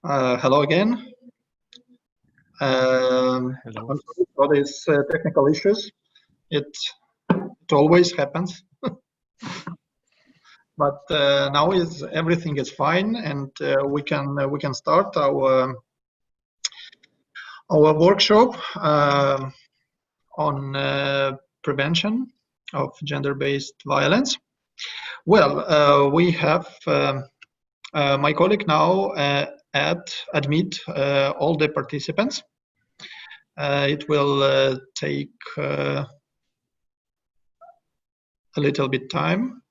Hello again. Hello. I'm sorry for these technical issues. It always happens. But now everything is fine, and we can start our workshop on prevention of gender-based violence. Well, we have my colleague now admit all the participants. It will take a little bit time.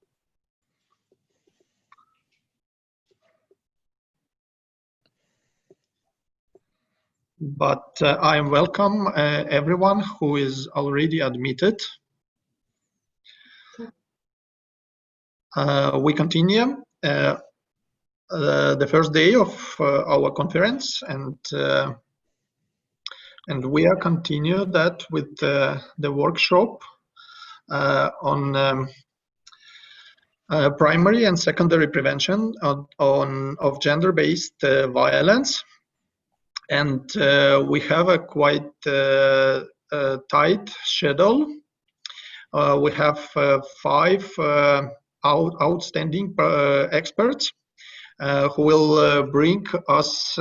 But I welcome everyone who is already admitted. We continue the first day of our conference, and we are continue that with the workshop on primary and secondary prevention of gender-based violence. And we have a quite tight schedule. We have 5 outstanding experts who will bring us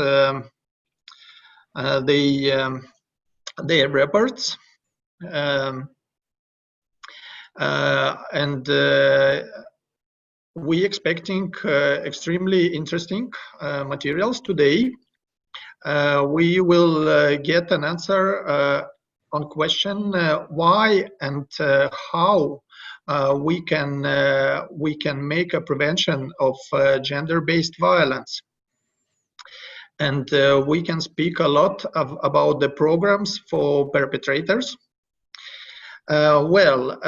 their reports. And we expecting extremely interesting materials today. We will get an answer on question why and how we can make a prevention of gender-based violence, and we can speak a lot about the programs for perpetrators. About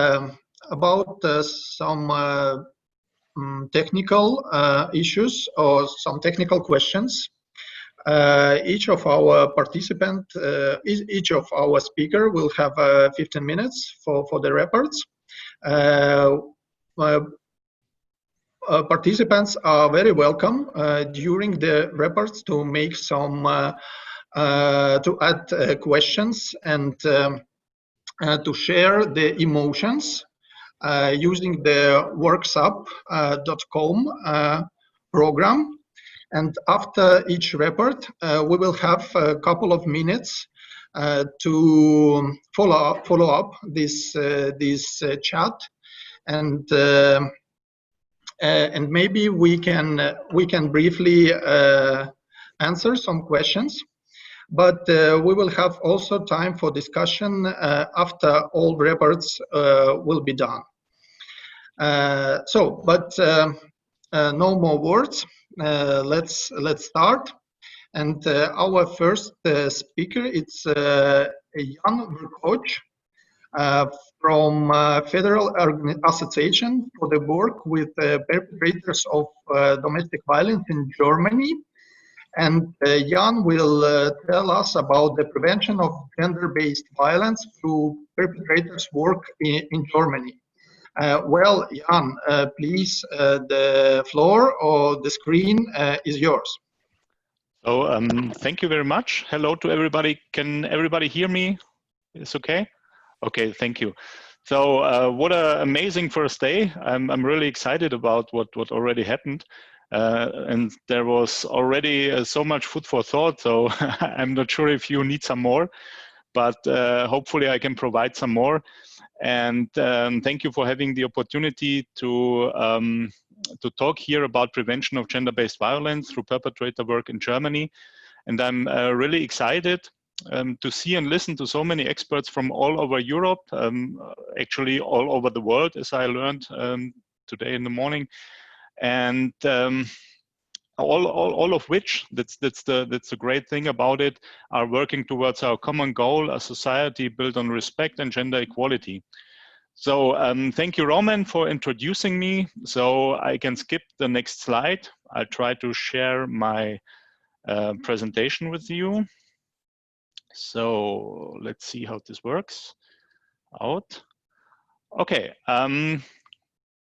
some technical issues or some technical questions. Each of our participant, each of our speaker will have 15 minutes for the reports. Participants are very welcome during the reports to make some to add questions and to share the emotions using the worksup.com program. And after each report, we will have a couple of minutes to follow up this chat, and maybe we can briefly answer some questions. But we will have also time for discussion after all reports will be done. No more words. Let's start. And our first speaker is Jan Verkoch from Federal Association for the Work with Perpetrators of Domestic Violence in Germany. And Jan will tell us about the prevention of gender-based violence through perpetrators' work in Germany. Well, Jan, please, the floor or the screen is yours. So thank you very much. Hello to everybody. Can everybody hear me? It's okay? Okay, thank you. So what an amazing first day. I'm really excited about what already happened. And there was already so much food for thought. So I'm not sure if you need some more, but hopefully I can provide some more. And thank you for having the opportunity to talk here about prevention of gender-based violence through perpetrator work in Germany. And I'm really excited to see and listen to so many experts from all over Europe, actually all over the world, as I learned today in the morning. And all of which, that's the great thing about it, are working towards our common goal, a society built on respect and gender equality. So thank you, Roman, for introducing me. So I can skip the next slide. I'll try to share my presentation with you. So let's see how this works out. Okay, can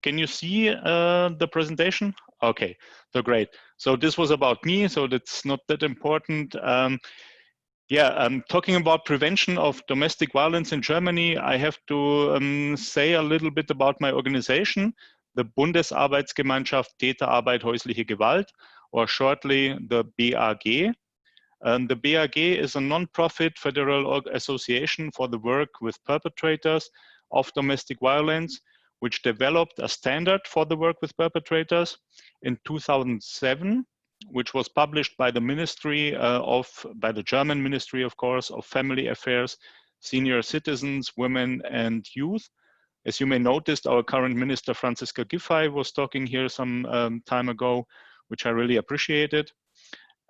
you see the presentation? Okay, so great. So this was about me, so that's not that important. Talking about prevention of domestic violence in Germany, I have to say a little bit about my organization, the Bundesarbeitsgemeinschaft Täterarbeit häusliche Gewalt, or shortly the BAG. The BAG is a non-profit federal association for the work with perpetrators of domestic violence, which developed a standard for the work with perpetrators in 2007, which was published by the by the German Ministry, of course, of Family Affairs, Senior Citizens, Women and Youth. As you may notice, our current minister, Franziska Giffey, was talking here some time ago, which I really appreciated.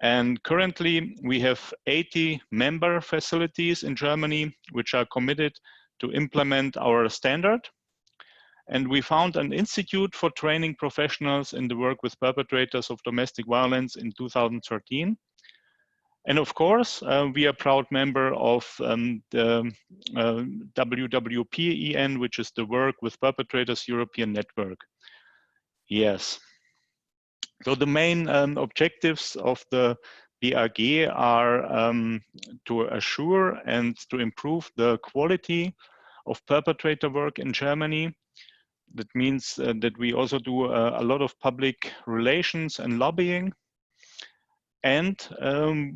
And currently we have 80 member facilities in Germany, which are committed to implement our standard. And we found an institute for training professionals in the work with perpetrators of domestic violence in 2013. And of course, we are a proud member of the WWPEN, which is the Work with Perpetrators European Network. Yes. So the main objectives of the BAG are to assure and to improve the quality of perpetrator work in Germany. That means that we also do a lot of public relations and lobbying. And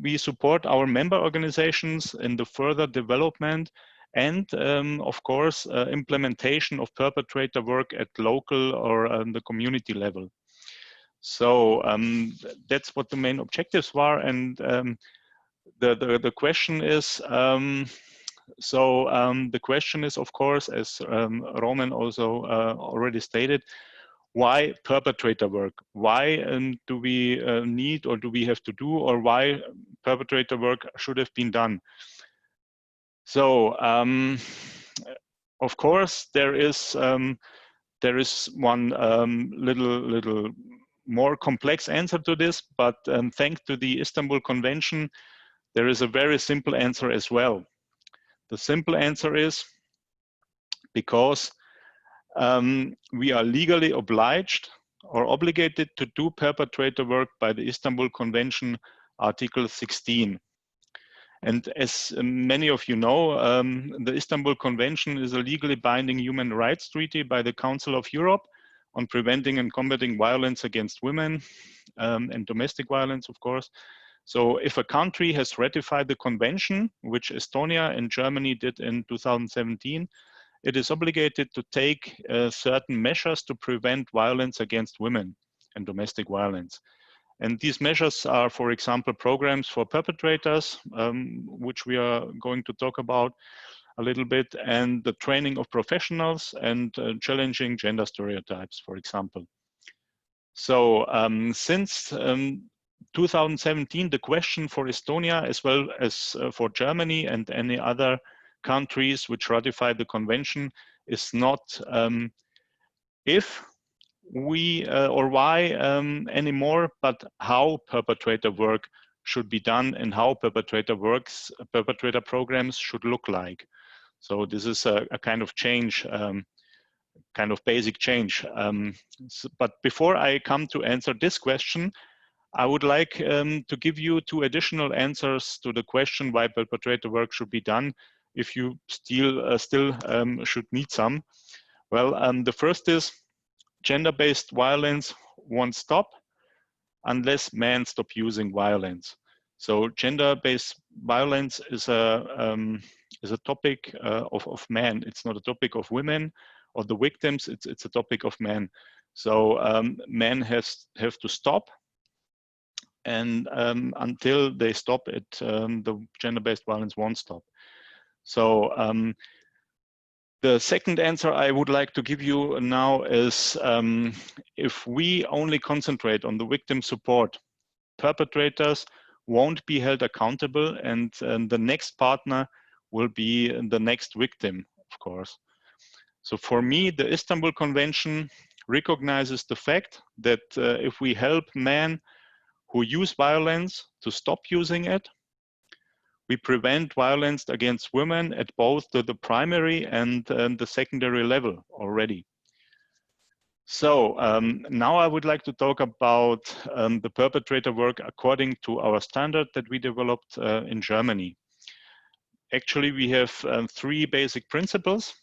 we support our member organizations in the further development and, of course, implementation of perpetrator work at local or the community level. So that's what the main objectives were. And the question is, the question is, of course, as Roman also already stated, why perpetrator work? Why do we need, or do we have to do, or why perpetrator work should have been done? So, of course, there is one little more complex answer to this, but thanks to the Istanbul Convention, there is a very simple answer as well. The simple answer is because we are legally obliged or obligated to do perpetrator work by the Istanbul Convention, Article 16. And as many of you know, the Istanbul Convention is a legally binding human rights treaty by the Council of Europe on preventing and combating violence against women and domestic violence, of course. So if a country has ratified the convention, which Estonia and Germany did in 2017, it is obligated to take certain measures to prevent violence against women and domestic violence. And these measures are, for example, programs for perpetrators, which we are going to talk about a little bit, and the training of professionals and challenging gender stereotypes, for example. So since 2017, the question for Estonia, as well as for Germany and any other countries which ratified the convention, is not if we or why anymore, but how perpetrator work should be done and how perpetrator programs should look like. So this is a kind of change, kind of basic change. But before I come to answer this question, I would like to give you two additional answers to the question why perpetrator work should be done, if you still should need some. Well, the first is gender-based violence won't stop unless men stop using violence. So gender-based violence is a topic of men. It's not a topic of women or the victims. It's a topic of men. So men have to stop, and until they stop it, the gender-based violence won't stop. So the second answer I would like to give you now is if we only concentrate on the victim support, perpetrators won't be held accountable, and the next partner will be the next victim, of course. So for me, the Istanbul Convention recognizes the fact that if we help men who use violence to stop using it, we prevent violence against women at both the primary and the secondary level already. So now I would like to talk about the perpetrator work according to our standard that we developed in Germany. Actually, we have 3 basic principles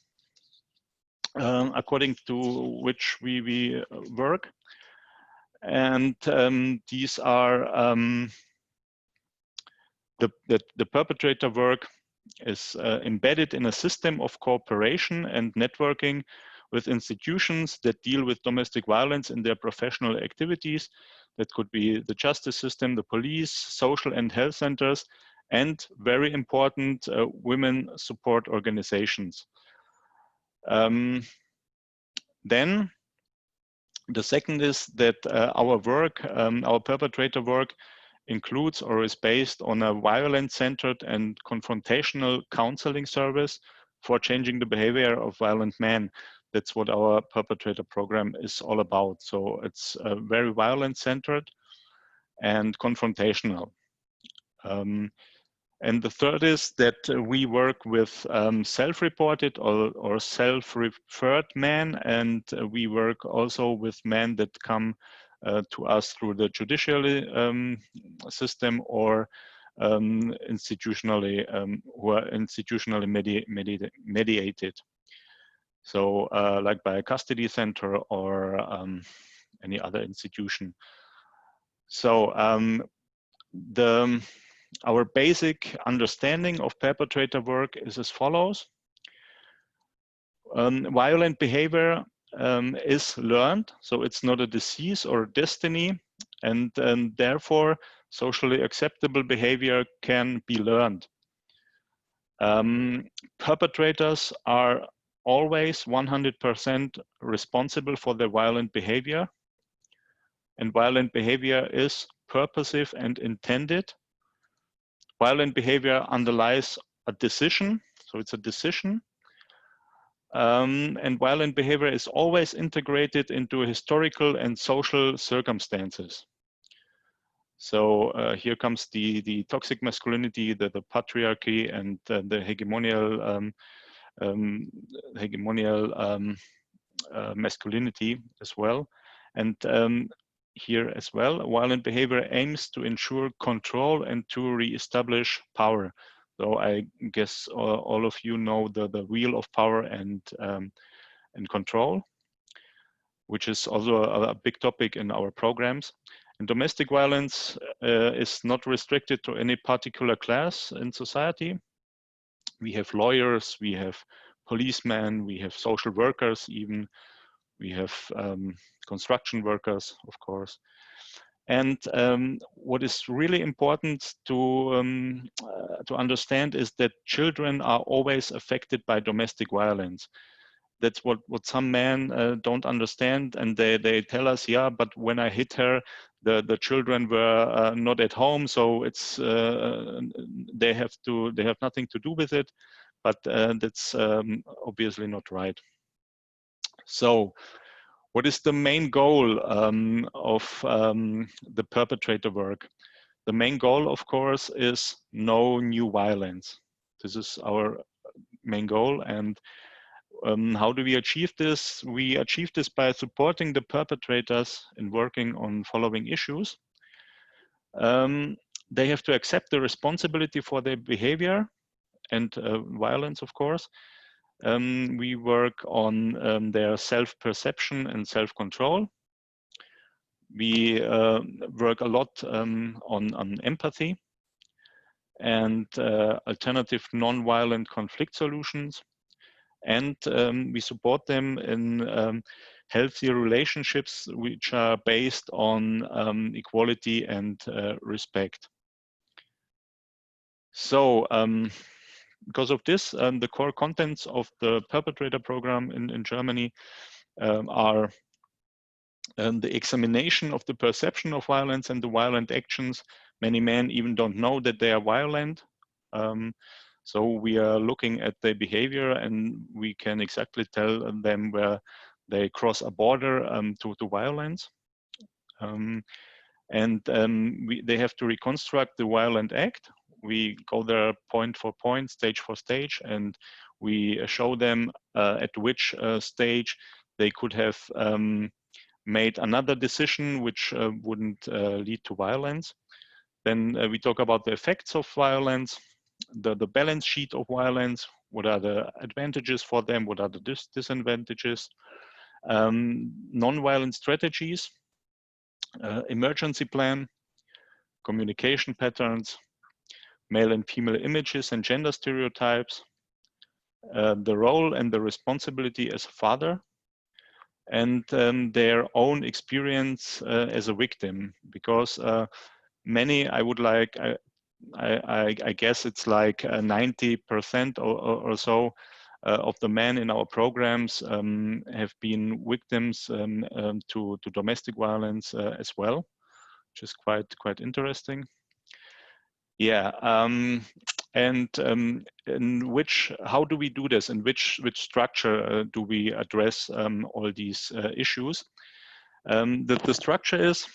according to which we work. And these are the perpetrator work is embedded in a system of cooperation and networking with institutions that deal with domestic violence in their professional activities. That could be the justice system, the police, social and health centers, and very important, women support organizations. Then the second is that our work, our perpetrator work, includes or is based on a violence-centered and confrontational counseling service for changing the behavior of violent men. That's what our perpetrator program is all about. So it's very violence-centered and confrontational. And the third is that we work with self-reported or self-referred men, and we work also with men that come to us through the judicial system or institutionally, who are institutionally mediated. So like by a custody center or any other institution. So our basic understanding of perpetrator work is as follows. Violent behavior is learned, so it's not a disease or destiny, and therefore socially acceptable behavior can be learned. Perpetrators are always 100% responsible for their violent behavior, and violent behavior is purposive and intended. Violent behavior underlies a decision, so it's a decision. And violent behavior is always integrated into historical and social circumstances. So here comes the toxic masculinity, the patriarchy, and the hegemonial masculinity as well. And here as well, violent behavior aims to ensure control and to re-establish power. So I guess all of you know the wheel of power and control, which is also a big topic in our programs. And domestic violence is not restricted to any particular class in society. We have lawyers, we have policemen, we have social workers even, we have construction workers, of course. And what is really important to understand is that children are always affected by domestic violence. That's what some men don't understand, and they tell us, yeah, but when I hit her, the children were not at home, so it's they have nothing to do with it. But that's obviously not right. So what is the main goal of the perpetrator work? The main goal, of course, is no new violence. This is our main goal. And how do we achieve this? We achieve this by supporting the perpetrators in working on following issues. They have to accept the responsibility for their behavior and violence, of course. We work on their self-perception and self-control. We work a lot on empathy and alternative non-violent conflict solutions. And we support them in healthy relationships which are based on equality and respect. So because of this, the core contents of the perpetrator program in Germany are the examination of the perception of violence and the violent actions. Many men even don't know that they are violent. So we are looking at their behavior, and we can exactly tell them where they cross a border to violence. They have to reconstruct the violent act. We go there point for point, stage for stage, and we show them at which stage they could have made another decision which wouldn't lead to violence. Then we talk about the effects of violence, the balance sheet of violence, what are the advantages for them, what are the disadvantages, non-violent strategies, emergency plan, communication patterns, male and female images and gender stereotypes, the role and the responsibility as a father, and their own experience as a victim. Because many, I guess it's like 90% or so of the men in our programs have been victims to domestic violence as well, which is quite interesting. Yeah, and how do we do this? In which structure do we address all these issues? The structure is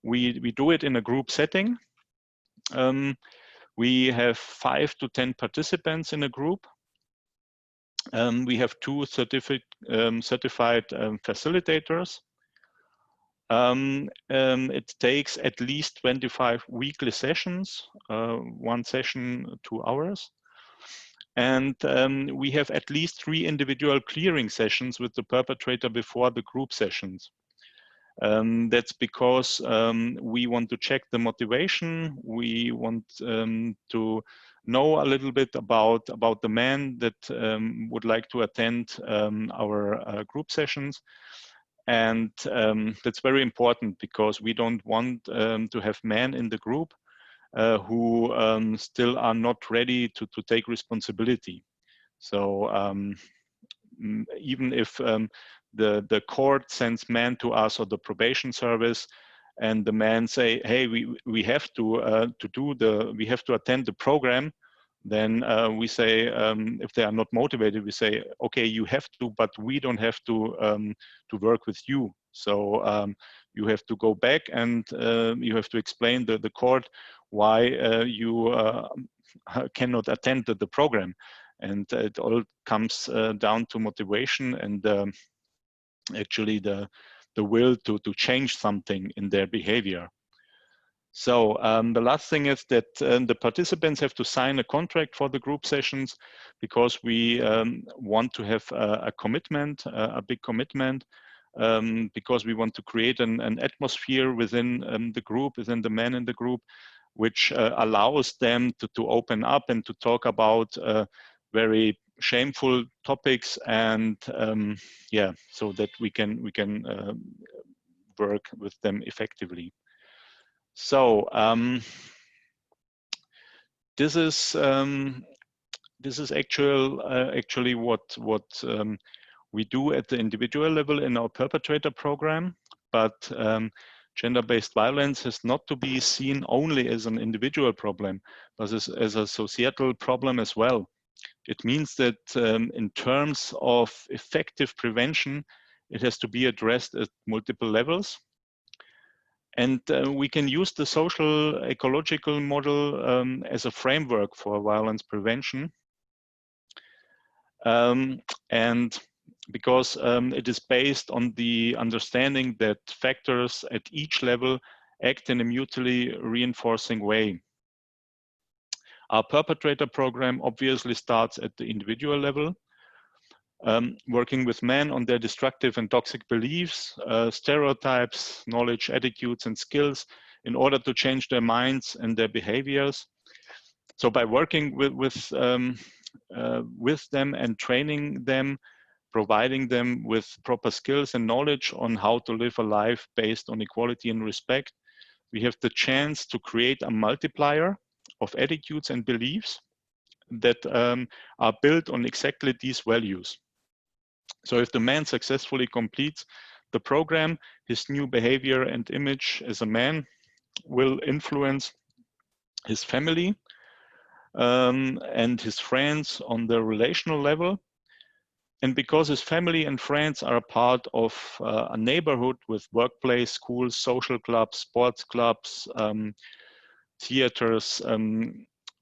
we do it in a group setting. We have 5 to 10 participants in a group. We have 2 certified facilitators. It takes at least 25 weekly sessions, 1 session 2 hours. And we have at least 3 individual clearing sessions with the perpetrator before the group sessions. That's because we want to check the motivation. We want to know a little bit about the man that would like to attend our group sessions. And that's very important because we don't want to have men in the group who still are not ready to take responsibility. So even if the court sends men to us or the probation service, and the men say, "Hey, we have to attend the program," then we say, if they are not motivated, we say, "Okay, you have to, but we don't have to work with you. So you have to go back and you have to explain the court why you cannot attend the program." And it all comes down to motivation and actually the will to change something in their behavior. So the last thing is that the participants have to sign a contract for the group sessions, because we want to have a commitment, a big commitment, because we want to create an atmosphere within the group, within the men in the group, which allows them to open up and to talk about very shameful topics, and yeah, so that we can work with them effectively. So this is actually what we do at the individual level in our perpetrator program. But gender-based violence has not to be seen only as an individual problem, but as a societal problem as well. It means that in terms of effective prevention, it has to be addressed at multiple levels. And we can use the social ecological model as a framework for violence prevention. And because it is based on the understanding that factors at each level act in a mutually reinforcing way. Our perpetrator program obviously starts at the individual level, working with men on their destructive and toxic beliefs, stereotypes, knowledge, attitudes, and skills in order to change their minds and their behaviors. So by working with them and training them, providing them with proper skills and knowledge on how to live a life based on equality and respect, we have the chance to create a multiplier of attitudes and beliefs that are built on exactly these values. So if the man successfully completes the program, his new behavior and image as a man will influence his family and his friends on the relational level. And because his family and friends are a part of a neighborhood with workplace, schools, social clubs, sports clubs, theaters,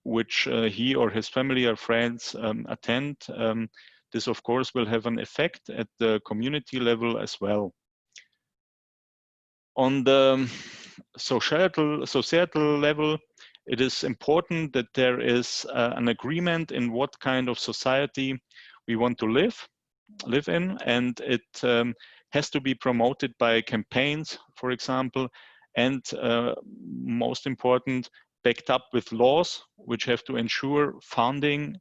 which he or his family or friends attend, this of course will have an effect at the community level as well. On the societal level, it is important that there is an agreement in what kind of society we want to live in, and it has to be promoted by campaigns, for example, and most important, backed up with laws which have to ensure funding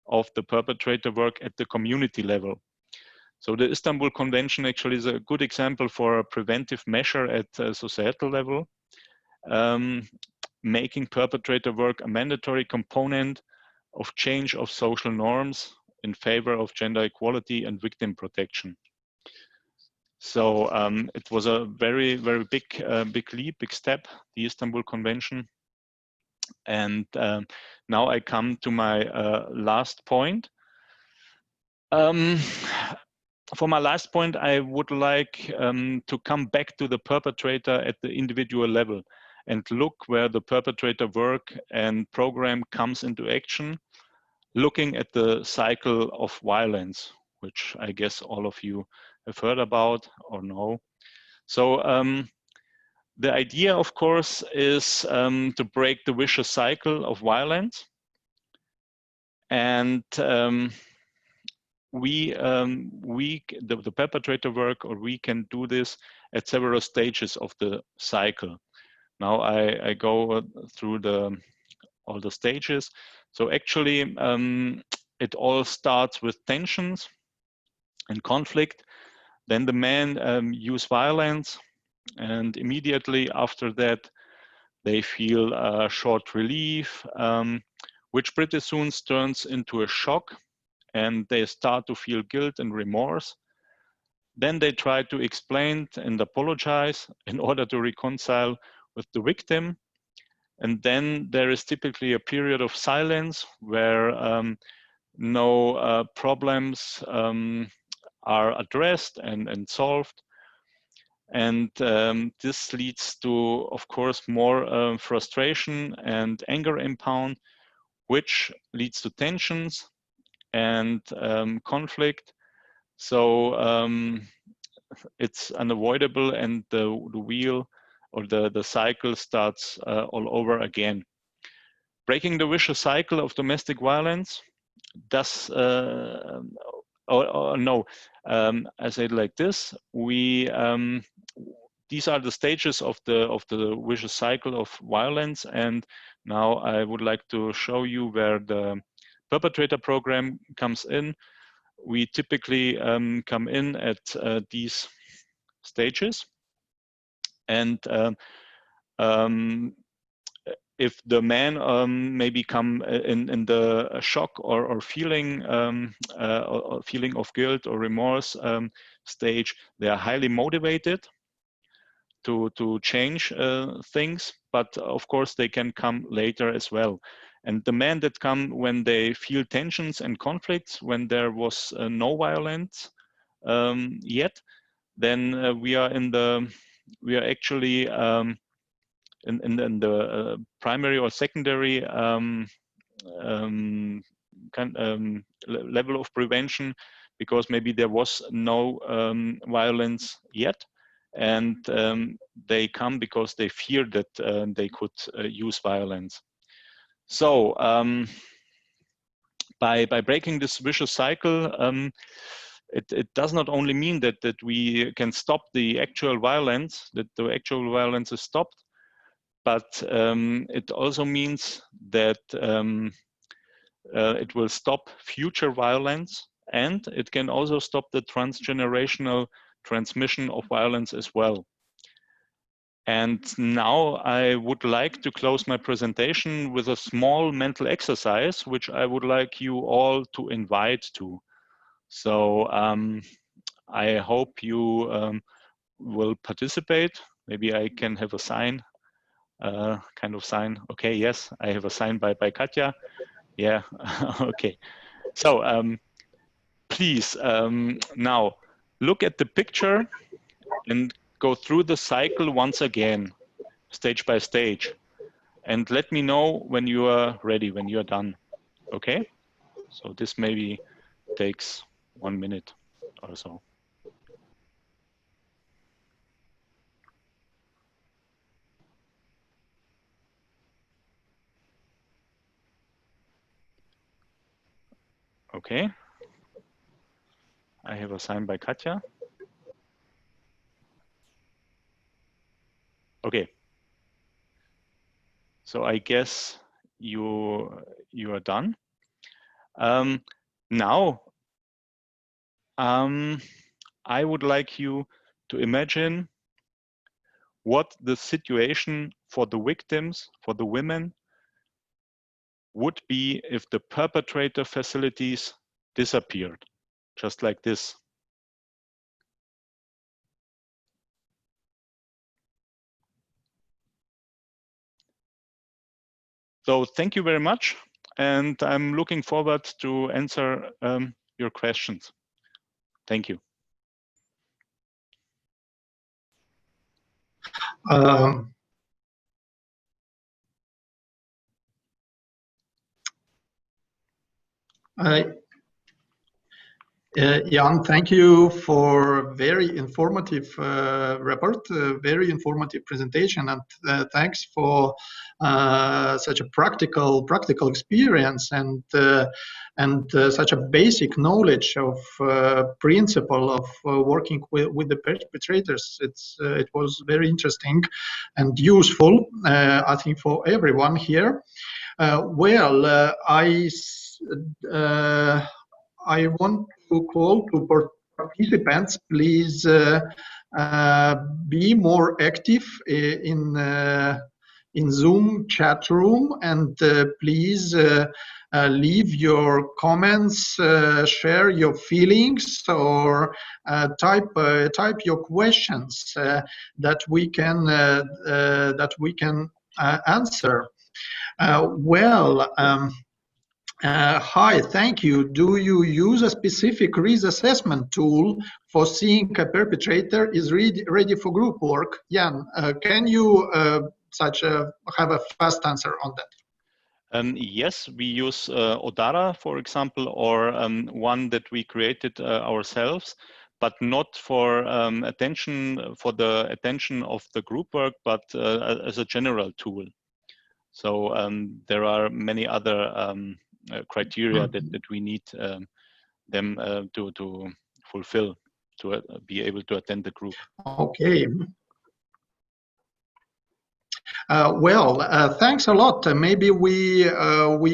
of the perpetrator work at the community level. So the Istanbul Convention actually is a good example for a preventive measure at a societal level, making perpetrator work a mandatory component of change of social norms in favor of gender equality and victim protection. So it was a very, very big leap, big step, the Istanbul Convention. And now I come to my last point. For my last point, I would like to come back to the perpetrator at the individual level and look where the perpetrator work and program comes into action, looking at the cycle of violence, which I guess all of you have heard about or know. So the idea, of course, is to break the vicious cycle of violence. And the perpetrator work, or we can do this at several stages of the cycle. Now I go through all the stages. So actually, it all starts with tensions and conflict. Then the men use violence, and immediately after that, they feel a short relief, which pretty soon turns into a shock, and they start to feel guilt and remorse. Then they try to explain and apologize in order to reconcile with the victim. And then there is typically a period of silence where no problems are addressed and solved. And this leads to, of course, more frustration and anger impound, which leads to tensions and conflict. So it's unavoidable, and the wheel or the cycle starts all over again. Breaking the vicious cycle of domestic violence does, no, I say it like this: these are the stages of the vicious cycle of violence, and now I would like to show you where the perpetrator program comes in. We typically come in at these stages, and if the man may become in the shock or feeling or feeling of guilt or remorse stage, they are highly motivated to change things, but of course they can come later as well. And the men that come when they feel tensions and conflicts, when there was no violence yet, then we are actually in the primary or secondary level of prevention, because maybe there was no violence yet, and they come because they fear that they could use violence. So by breaking this vicious cycle, it does not only mean that we can stop the actual violence, that the actual violence is stopped, but it also means that it will stop future violence, and it can also stop the transgenerational transmission of violence as well. And now I would like to close my presentation with a small mental exercise, which I would like you all to invite to. So I hope you will participate. Maybe I can have a sign, kind of sign. Okay, yes, I have a sign by Katja. Yeah, okay. So please now look at the picture and go through the cycle once again, stage by stage, and let me know when you are ready, when you are done. Okay, so this maybe takes 1 minute or so. Okay. I have a sign by Katja. Okay. So I guess you are done. Now, I would like you to imagine what the situation for the victims, for the women, would be if the perpetrator facilities disappeared, just like this. So thank you very much, and I'm looking forward to answer your questions. Thank you. Jan, thank you for very informative report, very informative presentation, and thanks for such a practical experience and such a basic knowledge of principle of working with the perpetrators. It was very interesting and useful, I think, for everyone here. I want to call to participants, please be more active in Zoom chat room, and please leave your comments, share your feelings, or type your questions that we can answer. Hi, thank you. Do you use a specific risk assessment tool for seeing a perpetrator is ready for group work? Jan, can you have a fast answer on that? Yes, we use Odara, for example, or one that we created ourselves, but not for the attention of the group work, but as a general tool. So there are many other criteria that we need them to fulfill to be able to attend the group. Okay. Thanks a lot. Maybe we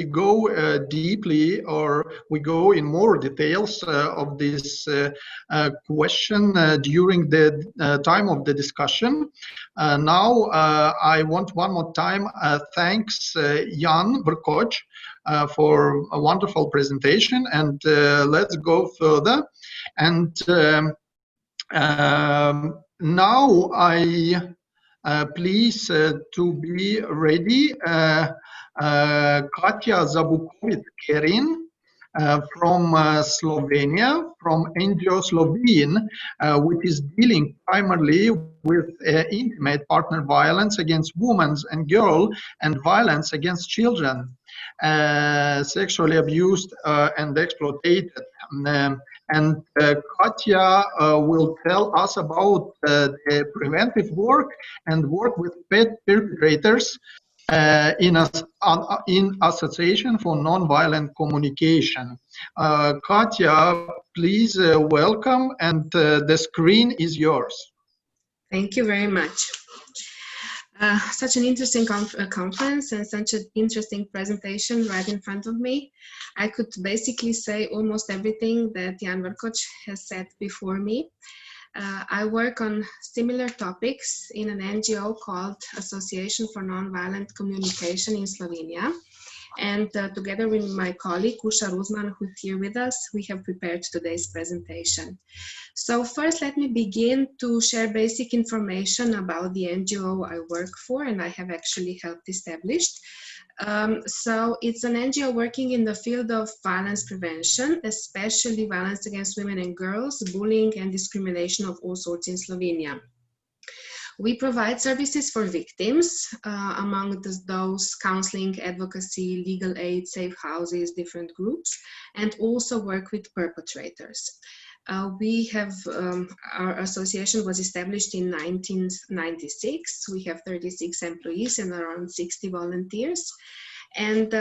go deeply, or we go in more details of this question during the time of the discussion. Now, I want one more time thanks Jan Verkoch for a wonderful presentation, and let's go further. And now please to be ready, Katja Zabukovic-Kerin from Slovenia, from NGO Slovene, which is dealing primarily with intimate partner violence against women and girls and violence against children, sexually abused and exploited. And Katja will tell us about the preventive work and work with perpetrators in Association for Nonviolent Communication. Katja, please welcome, and the screen is yours. Thank you very much. Such an interesting conference and such an interesting presentation right in front of me. I could basically say almost everything that Jan Verkoch has said before me. I work on similar topics in an NGO called Association for Nonviolent Communication in Slovenia. And together with my colleague, Usha Ruzman, who's here with us, we have prepared today's presentation. So first, let me begin to share basic information about the NGO I work for and I have actually helped establish. So it's an NGO working in the field of violence prevention, especially violence against women and girls, bullying and discrimination of all sorts in Slovenia. We provide services for victims, among those counseling, advocacy, legal aid, safe houses, different groups, and also work with perpetrators. Our association was established in 1996. We have 36 employees and around 60 volunteers. And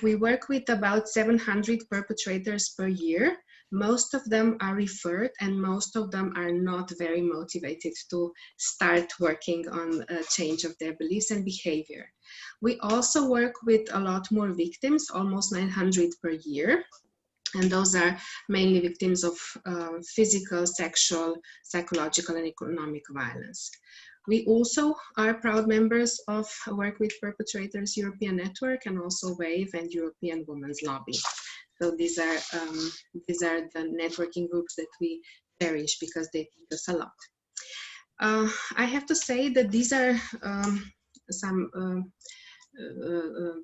we work with about 700 perpetrators per year. Most of them are referred and most of them are not very motivated to start working on a change of their beliefs and behavior. We also work with a lot more victims, almost 900 per year. And those are mainly victims of physical, sexual, psychological, and economic violence. We also are proud members of Work with Perpetrators European Network and also WAVE and European Women's Lobby. So these are the networking groups that we cherish because they teach us a lot. I have to say that these are some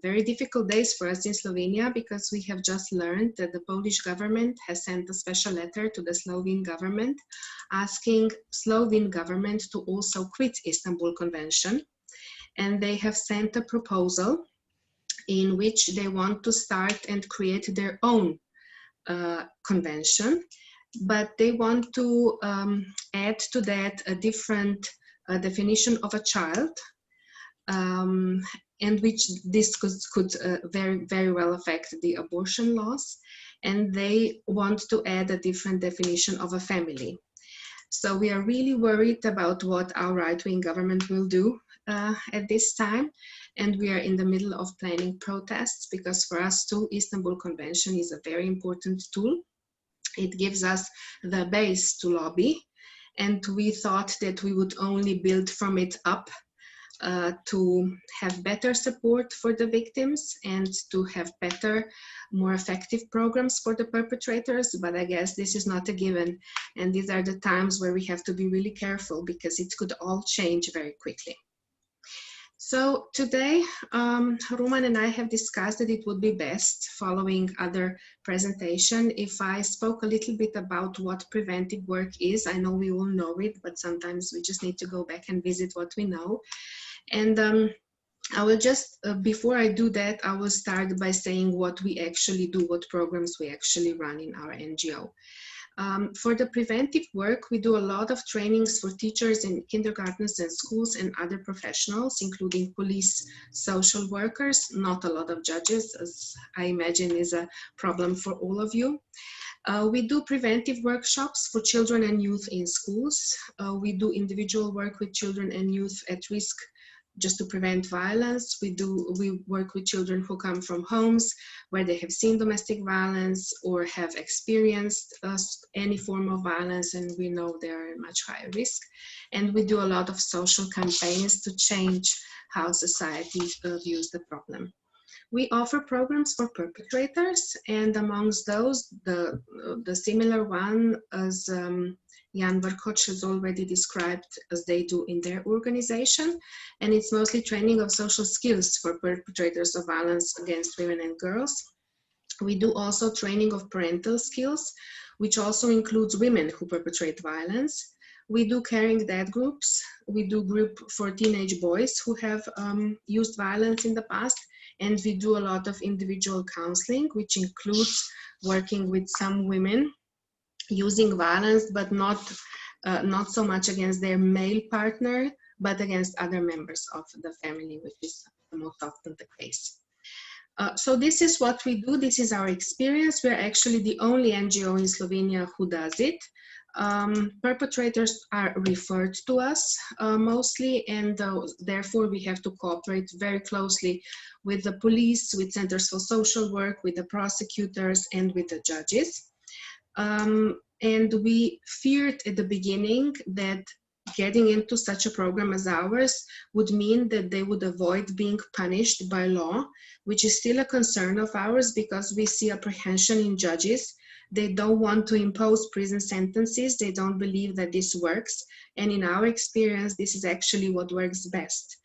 very difficult days for us in Slovenia because we have just learned that the Polish government has sent a special letter to the Slovene government asking Slovene government to also quit Istanbul Convention, and they have sent a proposal in which they want to start and create their own convention, but they want to add to that a different definition of a child, and which this could very, very well affect the abortion laws. And they want to add a different definition of a family. So we are really worried about what our right-wing government will do at this time. And we are in the middle of planning protests because for us too, Istanbul Convention is a very important tool. It gives us the base to lobby. And we thought that we would only build from it up to have better support for the victims and to have better, more effective programs for the perpetrators. But I guess this is not a given. And these are the times where we have to be really careful because it could all change very quickly. So today, Roman and I have discussed that it would be best, following other presentation, if I spoke a little bit about what preventive work is. I know we all know it, but sometimes we just need to go back and visit what we know. And I will just, before I do that, I will start by saying what we actually do, what programs we actually run in our NGO. For the preventive work, we do a lot of trainings for teachers in kindergartens and schools and other professionals, including police, social workers, not a lot of judges, as I imagine is a problem for all of you. We do preventive workshops for children and youth in schools. We do individual work with children and youth at risk just to prevent violence. We work with children who come from homes where they have seen domestic violence or have experienced any form of violence, and we know they're at much higher risk. And we do a lot of social campaigns to change how society views the problem. We offer programs for perpetrators, and amongst those, the similar one as Jan Verkoč has already described as they do in their organization, and it's mostly training of social skills for perpetrators of violence against women and girls. We do also training of parental skills, which also includes women who perpetrate violence. We do caring dad groups. We do group for teenage boys who have used violence in the past, and we do a lot of individual counseling, which includes working with some women using violence, but not so much against their male partner, but against other members of the family, which is most often the case. So this is what we do. This is our experience. We're actually the only NGO in Slovenia who does it. Perpetrators are referred to us mostly, and therefore we have to cooperate very closely with the police, with centers for social work, with the prosecutors, and with the judges. And we feared at the beginning that getting into such a program as ours would mean that they would avoid being punished by law, which is still a concern of ours because we see apprehension in judges. They don't want to impose prison sentences. They don't believe that this works. And in our experience, this is actually what works best.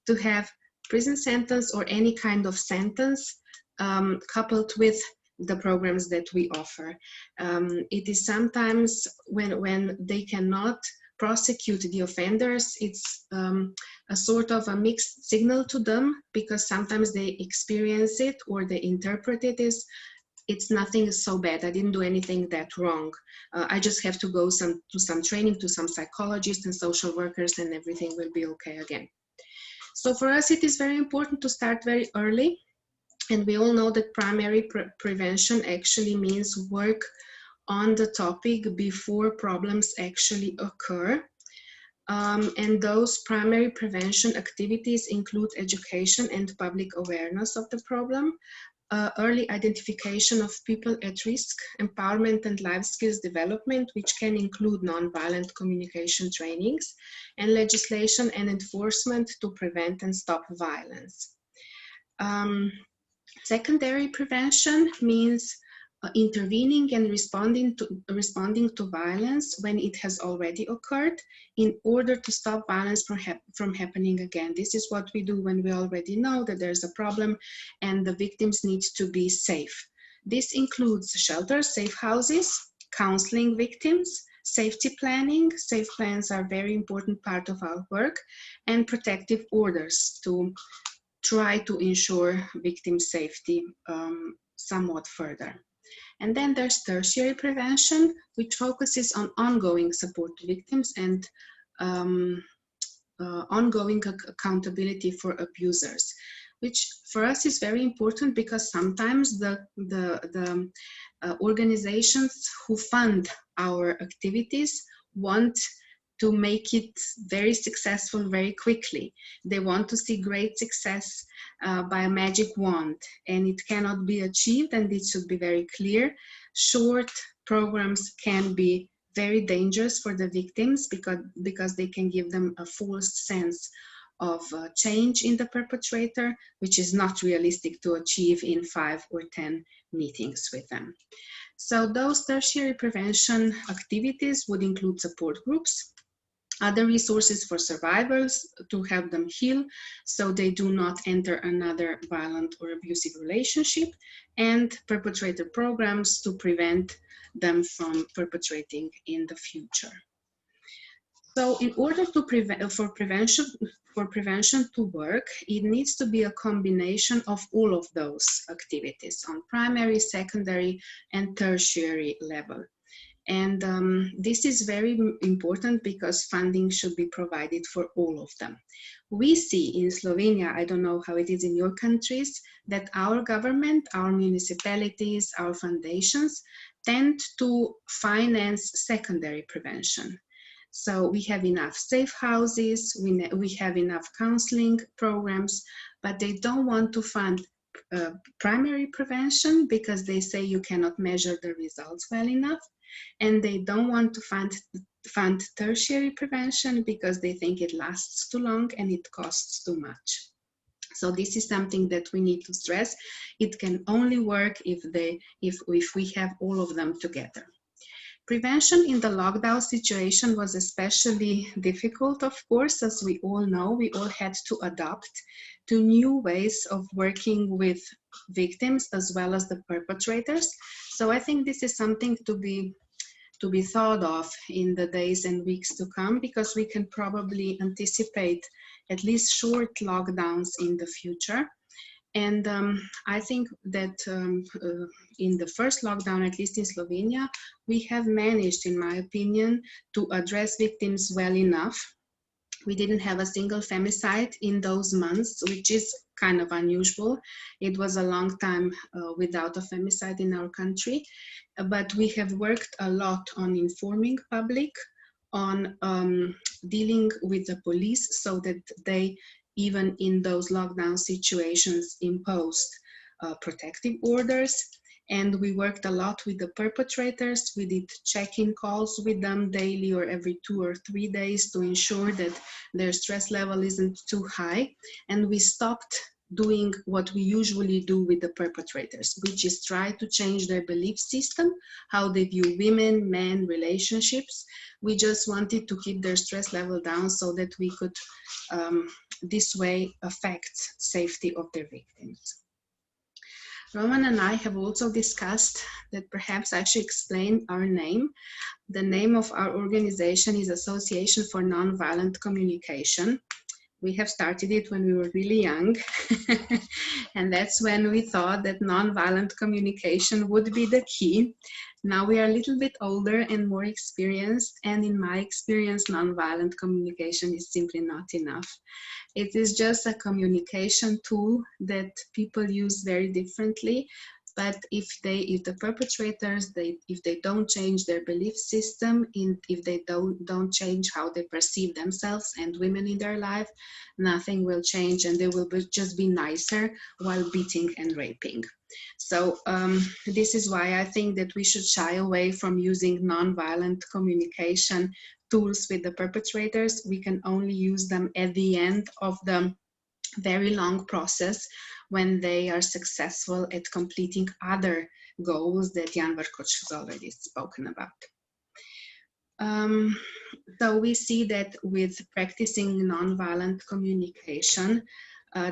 To have prison sentence or any kind of sentence coupled with the programs that we offer. It is sometimes when they cannot prosecute the offenders, it's a sort of a mixed signal to them, because sometimes they experience it or they interpret it as it's nothing so bad, I didn't do anything that wrong. I just have to go to some training, to some psychologists and social workers, and everything will be okay again. So for us, it is very important to start very early. And we all know that primary prevention actually means work on the topic before problems actually occur. And those primary prevention activities include education and public awareness of the problem, early identification of people at risk, empowerment and life skills development, which can include nonviolent communication trainings, and legislation and enforcement to prevent and stop violence. Secondary prevention means intervening and responding to violence when it has already occurred, in order to stop violence from happening again. This is what we do when we already know that there's a problem and the victims need to be safe. This includes shelters, safe houses, counseling victims, safety planning. Safe plans are a very important part of our work, and protective orders to try to ensure victim safety somewhat further. And then there's tertiary prevention, which focuses on ongoing support to victims and ongoing accountability for abusers, which for us is very important, because sometimes the organizations who fund our activities want to make it very successful very quickly. They want to see great success by a magic wand, and it cannot be achieved, and it should be very clear. Short programs can be very dangerous for the victims, because they can give them a false sense of change in the perpetrator, which is not realistic to achieve in 5 or 10 meetings with them. So those tertiary prevention activities would include support groups, other resources for survivors to help them heal so they do not enter another violent or abusive relationship, and perpetrator programs to prevent them from perpetrating in the future. So in order to for prevention to work, it needs to be a combination of all of those activities on primary, secondary, and tertiary level. And this is very important, because funding should be provided for all of them. We see in Slovenia, I don't know how it is in your countries, that our government, our municipalities, our foundations tend to finance secondary prevention. So we have enough safe houses, we have enough counseling programs, but they don't want to fund primary prevention, because they say you cannot measure the results well enough. And they don't want to fund tertiary prevention, because they think it lasts too long and it costs too much. So this is something that we need to stress. It can only work if we have all of them together. Prevention in the lockdown situation was especially difficult, of course, as we all know. We all had to adapt to new ways of working with victims as well as the perpetrators. So I think this is something to be thought of in the days and weeks to come, because we can probably anticipate at least short lockdowns in the future. And I think that in the first lockdown, at least in Slovenia, we have managed, in my opinion, to address victims well enough. We didn't have a single femicide in those months, which is kind of unusual. It was a long time without a femicide in our country, but we have worked a lot on informing public, on dealing with the police, so that they, even in those lockdown situations, imposed protective orders. And we worked a lot with the perpetrators. We did check-in calls with them daily or every 2 or 3 days to ensure that their stress level isn't too high. And we stopped doing what we usually do with the perpetrators, which is try to change their belief system, how they view women, men, relationships. We just wanted to keep their stress level down so that we could this way affect safety of their victims. Roman and I have also discussed that perhaps I should explain our name. The name of our organization is Association for Nonviolent Communication. We have started it when we were really young, and that's when we thought that nonviolent communication would be the key. Now we are a little bit older and more experienced, and in my experience, nonviolent communication is simply not enough. It is just a communication tool that people use very differently. But if the perpetrators, if they don't change their belief system, if they don't change how they perceive themselves and women in their life, nothing will change, and they will just be nicer while beating and raping. So this is why I think that we should shy away from using nonviolent communication tools with the perpetrators. We can only use them at the end of the very long process when they are successful at completing other goals that Jan Verkoč has already spoken about. So we see that with practicing nonviolent communication,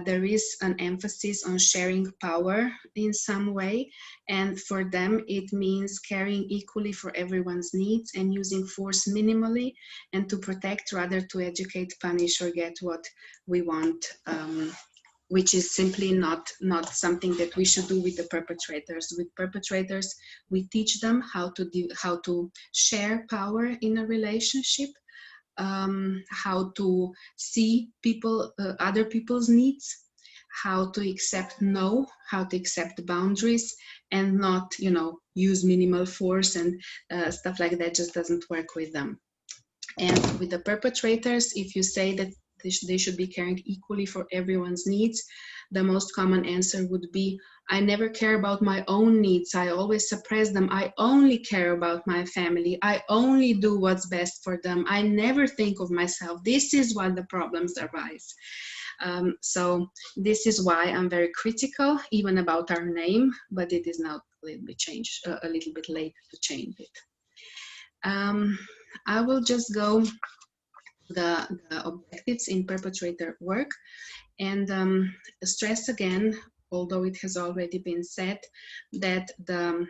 there is an emphasis on sharing power in some way, and for them it means caring equally for everyone's needs and using force minimally, and to protect rather to educate, punish, or get what we want, which is simply not something that we should do with the perpetrators. With perpetrators, we teach them how to share power in a relationship, how to see other people's needs, how to accept no, how to accept boundaries, and not, use minimal force and stuff like that just doesn't work with them. And with the perpetrators, if you say that they should be caring equally for everyone's needs, the most common answer would be, I never care about my own needs. I always suppress them. I only care about my family. I only do what's best for them. I never think of myself. This is why the problems arise. So this is why I'm very critical, even about our name, but it is now a little bit changed, a little bit late to change it. I will just go the objectives in perpetrator work and stress again, although it has already been said, that the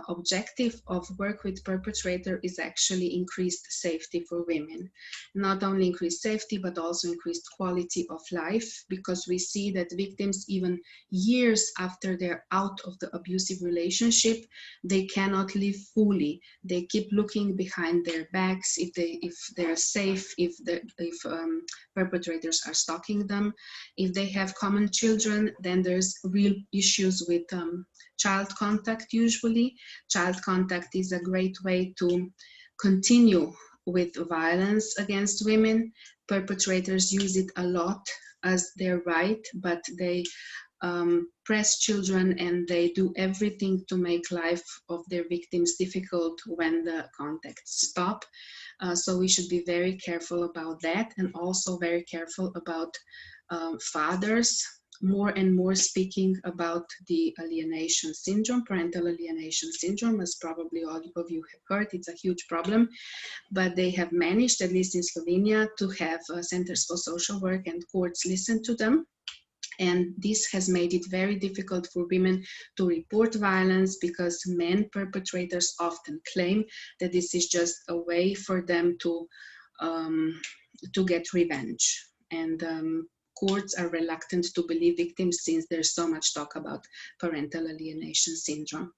objective of work with perpetrator is actually increased safety for women. Not only increased safety, but also increased quality of life, because we see that victims, even years after they're out of the abusive relationship, they cannot live fully. They keep looking behind their backs if they're safe, if perpetrators are stalking them. If they have common children, then there's real issues with child contact usually. Child contact is a great way to continue with violence against women. Perpetrators use it a lot as their right, but they press children and they do everything to make life of their victims difficult when the contacts stop. So we should be very careful about that, and also very careful about fathers more and more speaking about the alienation syndrome, parental alienation syndrome, as probably all of you have heard. It's a huge problem, but they have managed, at least in Slovenia, to have centers for social work and courts listen to them. And this has made it very difficult for women to report violence, because men perpetrators often claim that this is just a way for them to get revenge. And courts are reluctant to believe victims, since there's so much talk about parental alienation syndrome.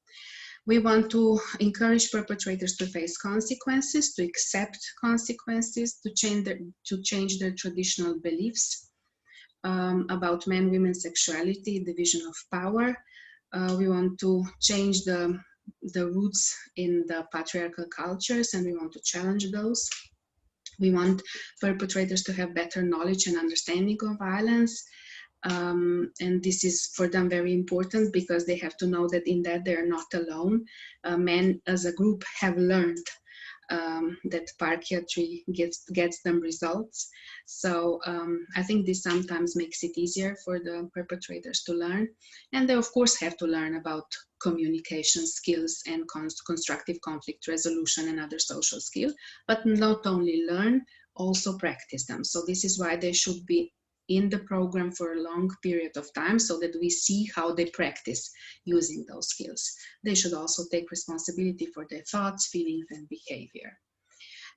We want to encourage perpetrators to face consequences, to accept consequences, to change their traditional beliefs about men, women, sexuality, division of power. We want to change the roots in the patriarchal cultures, and we want to challenge those. We want perpetrators to have better knowledge and understanding of violence. And this is for them very important, because they have to know that in that they're not alone. Men as a group have learned that psychiatry gets them results. So I think this sometimes makes it easier for the perpetrators to learn. And they of course have to learn about communication skills and constructive conflict resolution and other social skills, but not only learn, also practice them. So this is why they should be in the program for a long period of time so that we see how they practice using those skills. They should also take responsibility for their thoughts, feelings, and behavior.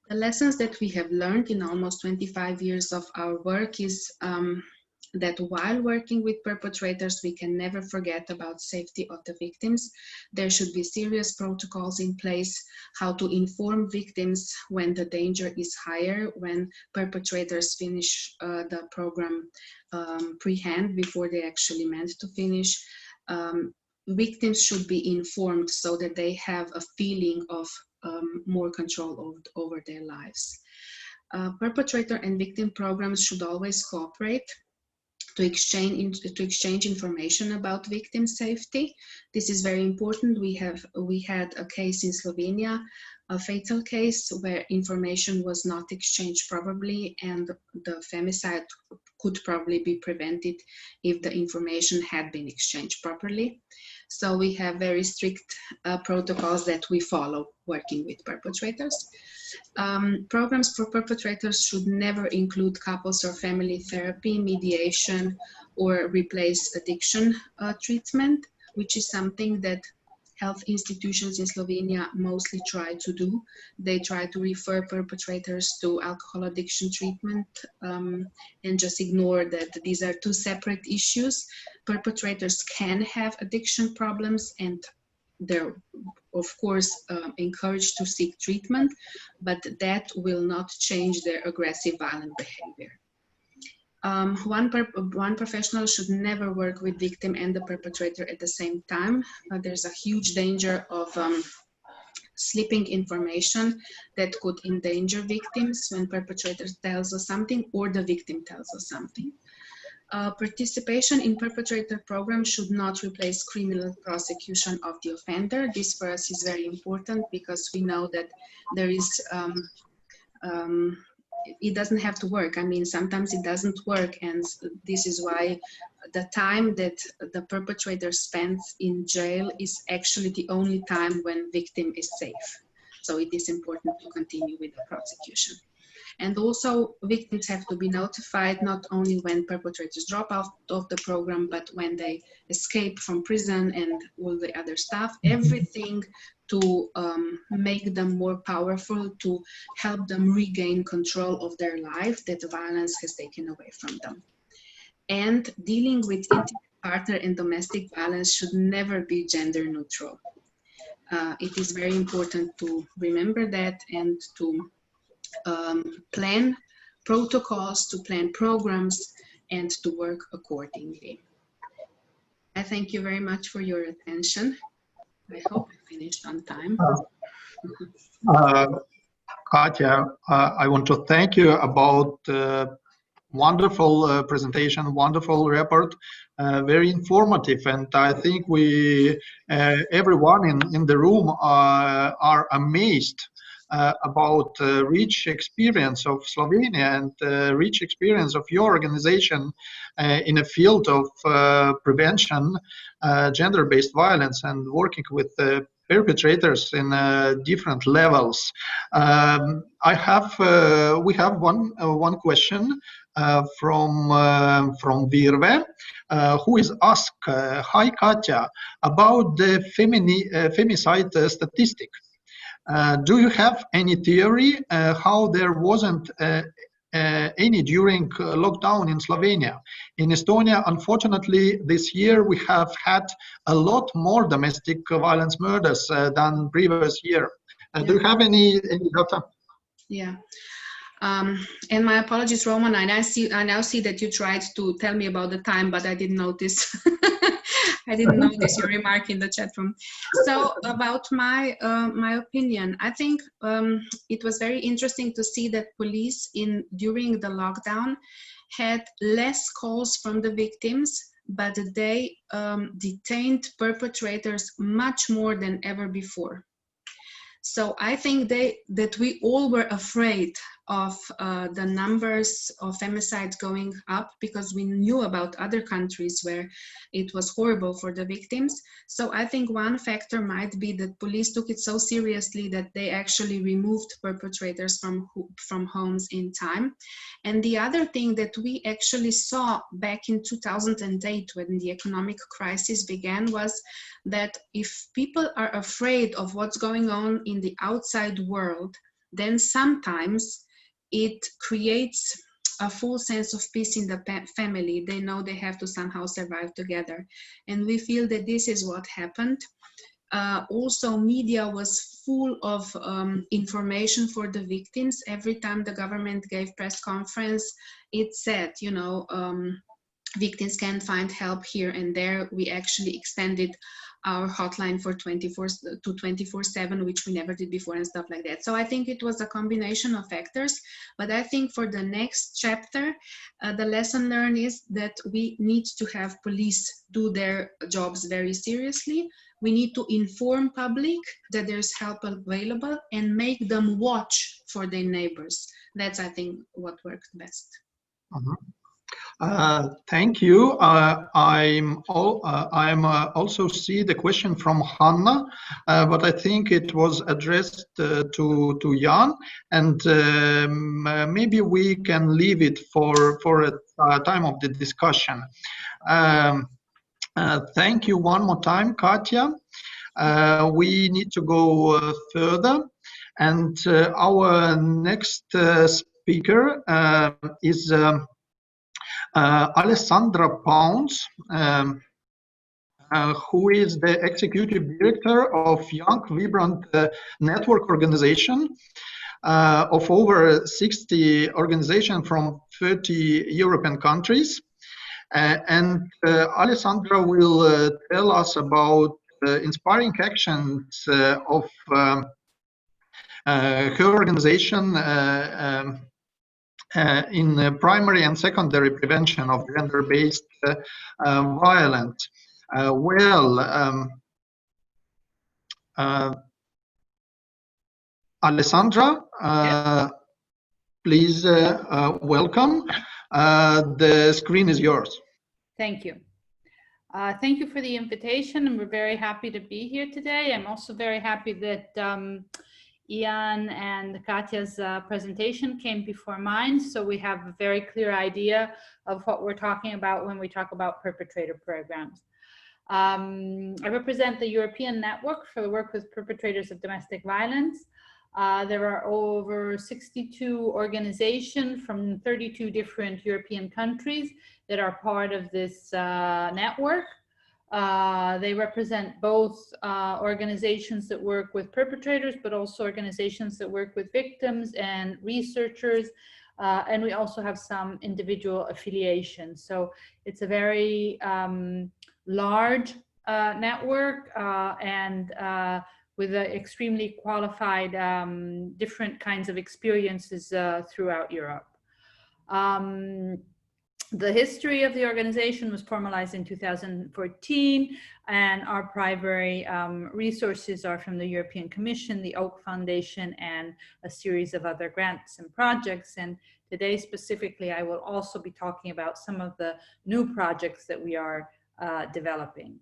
The lessons that we have learned in almost 25 years of our work is that while working with perpetrators, we can never forget about safety of the victims. There should be serious protocols in place, how to inform victims when the danger is higher, when perpetrators finish the program pre-hand before they actually meant to finish. Victims should be informed so that they have a feeling of more control over their lives. Perpetrator and victim programs should always cooperate to exchange information about victim safety. This is very important. We had a case in Slovenia, a fatal case where information was not exchanged properly, and the femicide could probably be prevented if the information had been exchanged properly. So we have very strict protocols that we follow working with perpetrators. Programs for perpetrators should never include couples or family therapy, mediation, or replace addiction treatment, which is something that health institutions in Slovenia mostly try to do. They try to refer perpetrators to alcohol addiction treatment and just ignore that these are two separate issues. Perpetrators can have addiction problems and they're of course encouraged to seek treatment, but that will not change their aggressive, violent behavior. One professional should never work with victim and the perpetrator at the same time. There's a huge danger of slipping information that could endanger victims when perpetrator tells us something or the victim tells us something. Participation in perpetrator program should not replace criminal prosecution of the offender. This for us is very important because we know that there is it doesn't have to work. I mean, sometimes it doesn't work, and this is why the time that the perpetrator spends in jail is actually the only time when victim is safe. So it is important to continue with the prosecution. And also victims have to be notified not only when perpetrators drop out of the program, but when they escape from prison and all the other stuff, everything to make them more powerful, to help them regain control of their life that the violence has taken away from them. And dealing with intimate partner and domestic violence should never be gender neutral. It is very important to remember that and to plan protocols, to plan programs, and to work accordingly. I thank you very much for your attention. I hope I finished on time. Katya, I want to thank you about wonderful presentation, wonderful report, very informative, and I think we, everyone in the room are amazed about rich experience of Slovenia and rich experience of your organization in a field of prevention, gender-based violence, and working with perpetrators in different levels. We have one question from Virve, who is asked, "Hi Katya, about the femicide statistic. Do you have any theory how there wasn't any during lockdown in Slovenia? In Estonia, unfortunately, this year we have had a lot more domestic violence murders than previous year. Do you have any data?" Yeah. And my apologies, Roman. I now see that you tried to tell me about the time, but I didn't notice. I didn't notice your remark in the chat room. So about my opinion, I think it was very interesting to see that police during the lockdown had less calls from the victims, but they detained perpetrators much more than ever before. So I think that we all were afraid of the numbers of femicides going up, because we knew about other countries where it was horrible for the victims. So I think one factor might be that police took it so seriously that they actually removed perpetrators from homes in time. And the other thing that we actually saw back in 2008 when the economic crisis began was that if people are afraid of what's going on in the outside world, then sometimes it creates a full sense of peace in the family. They know they have to somehow survive together. And we feel that this is what happened. Also, media was full of information for the victims. Every time the government gave press conference, it said, you know, victims can find help here and there. We actually extended our hotline for 24/7, which we never did before, and stuff like that. So I think it was a combination of factors, but I think for the next chapter, the lesson learned is that we need to have police do their jobs very seriously. We need to inform public that there's help available and make them watch for their neighbors. That's, I think, what worked best. Thank you. I'm also see the question from Hannah, but I think it was addressed to Jan, and maybe we can leave it for a time of the discussion. Thank you one more time, Katya. We need to go further, and our next speaker is Alessandra Pounds, who is the Executive Director of Young Vibrant Network Organization of over 60 organizations from 30 European countries. And Alessandra will tell us about inspiring actions of her organization in primary and secondary prevention of gender-based violence. Alessandra, please welcome. The screen is yours. Thank you. Thank you for the invitation, and we're very happy to be here today. I'm also very happy that Ian and Katya's presentation came before mine, so we have a very clear idea of what we're talking about when we talk about perpetrator programs. I represent the European Network for the work with perpetrators of domestic violence. There are over 62 organizations from 32 different European countries that are part of this network. They represent both organizations that work with perpetrators, but also organizations that work with victims and researchers. And we also have some individual affiliations. So it's a very large network and with extremely qualified different kinds of experiences throughout Europe. The history of the organization was formalized in 2014, and our primary resources are from the European Commission, the Oak Foundation, and a series of other grants and projects. And today specifically, I will also be talking about some of the new projects that we are developing.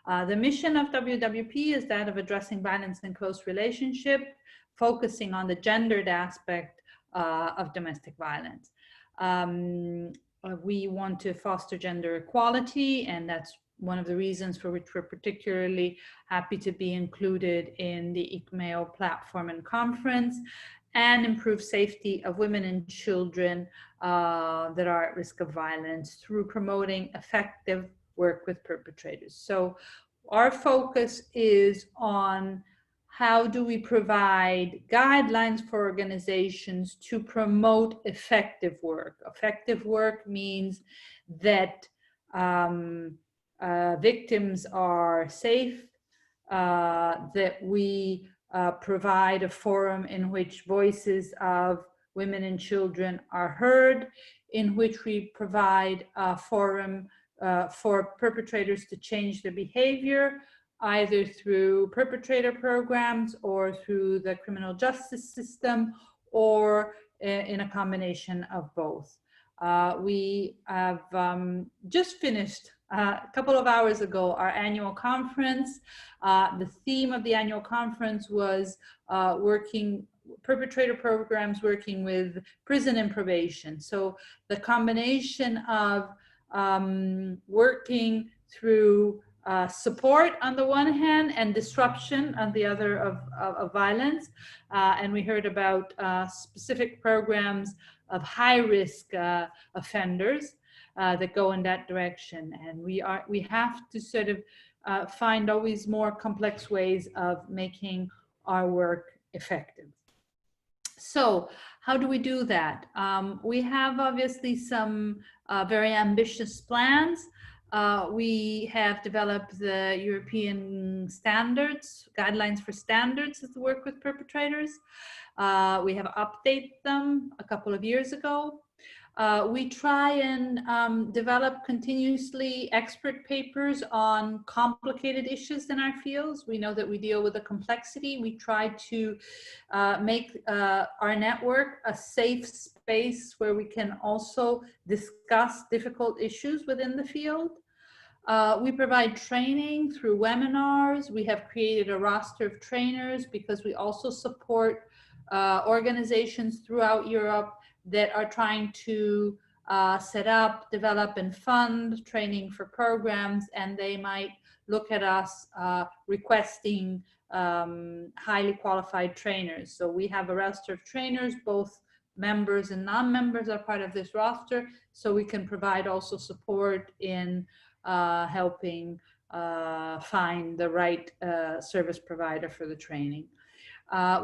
The mission of WWP is that of addressing violence in close relationship, focusing on the gendered aspect of domestic violence. We want to foster gender equality, and that's one of the reasons for which we're particularly happy to be included in the ICMEO platform and conference, and improve safety of women and children that are at risk of violence through promoting effective work with perpetrators. So our focus is on how do we provide guidelines for organizations to promote effective work. Effective work means that victims are safe, that we provide a forum in which voices of women and children are heard, in which we provide a forum for perpetrators to change their behavior, either through perpetrator programs or through the criminal justice system, or in a combination of both. We have just finished a couple of hours ago our annual conference. The theme of the annual conference was perpetrator programs working with prison and probation. So the combination of working through support on the one hand and disruption on the other of violence. And we heard about specific programs of high-risk offenders that go in that direction. And we have to sort of find always more complex ways of making our work effective. So how do we do that? We have obviously some very ambitious plans. We have developed the European standards, guidelines for standards to work with perpetrators. We have updated them a couple of years ago. We try and develop continuously expert papers on complicated issues in our fields. We know that we deal with the complexity. We try to make our network a safe space where we can also discuss difficult issues within the field. We provide training through webinars. We have created a roster of trainers because we also support organizations throughout Europe that are trying to set up, develop, and fund training for programs, and they might look at us requesting highly qualified trainers. So we have a roster of trainers, both members and non-members are part of this roster, so we can provide also support in helping find the right service provider for the training.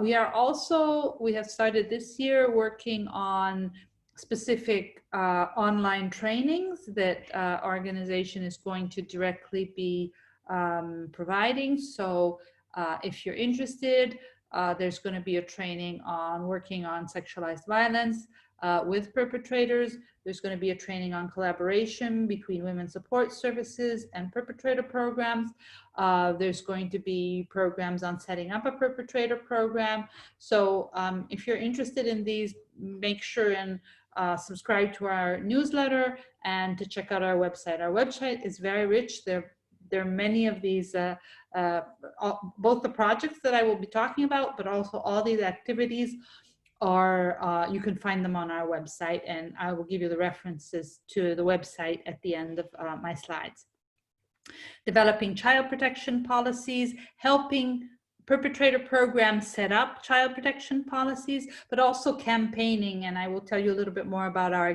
We have started this year working on specific online trainings that our organization is going to directly be providing. So if you're interested, there's going to be a training on working on sexualized violence with perpetrators. There's going to be a training on collaboration between women's support services and perpetrator programs. There's going to be programs on setting up a perpetrator program. So if you're interested in these, make sure and subscribe to our newsletter and to check out our website. Our website is very rich. There are many of these, both the projects that I will be talking about, but also all these activities are, you can find them on our website, and I will give you the references to the website at the end of my slides. Developing child protection policies, helping perpetrator programs set up child protection policies, but also campaigning, and I will tell you a little bit more about our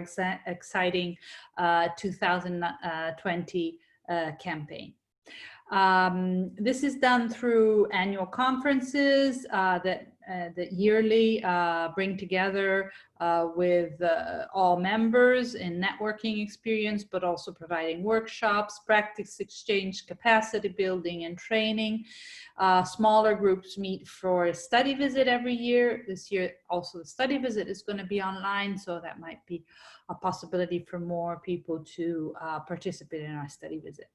exciting 2020 campaign. This is done through annual conferences that yearly bring together with all members in networking experience, but also providing workshops, practice exchange, capacity building, and training. Smaller groups meet for a study visit every year. This year also the study visit is going to be online, so that might be a possibility for more people to participate in our study visit.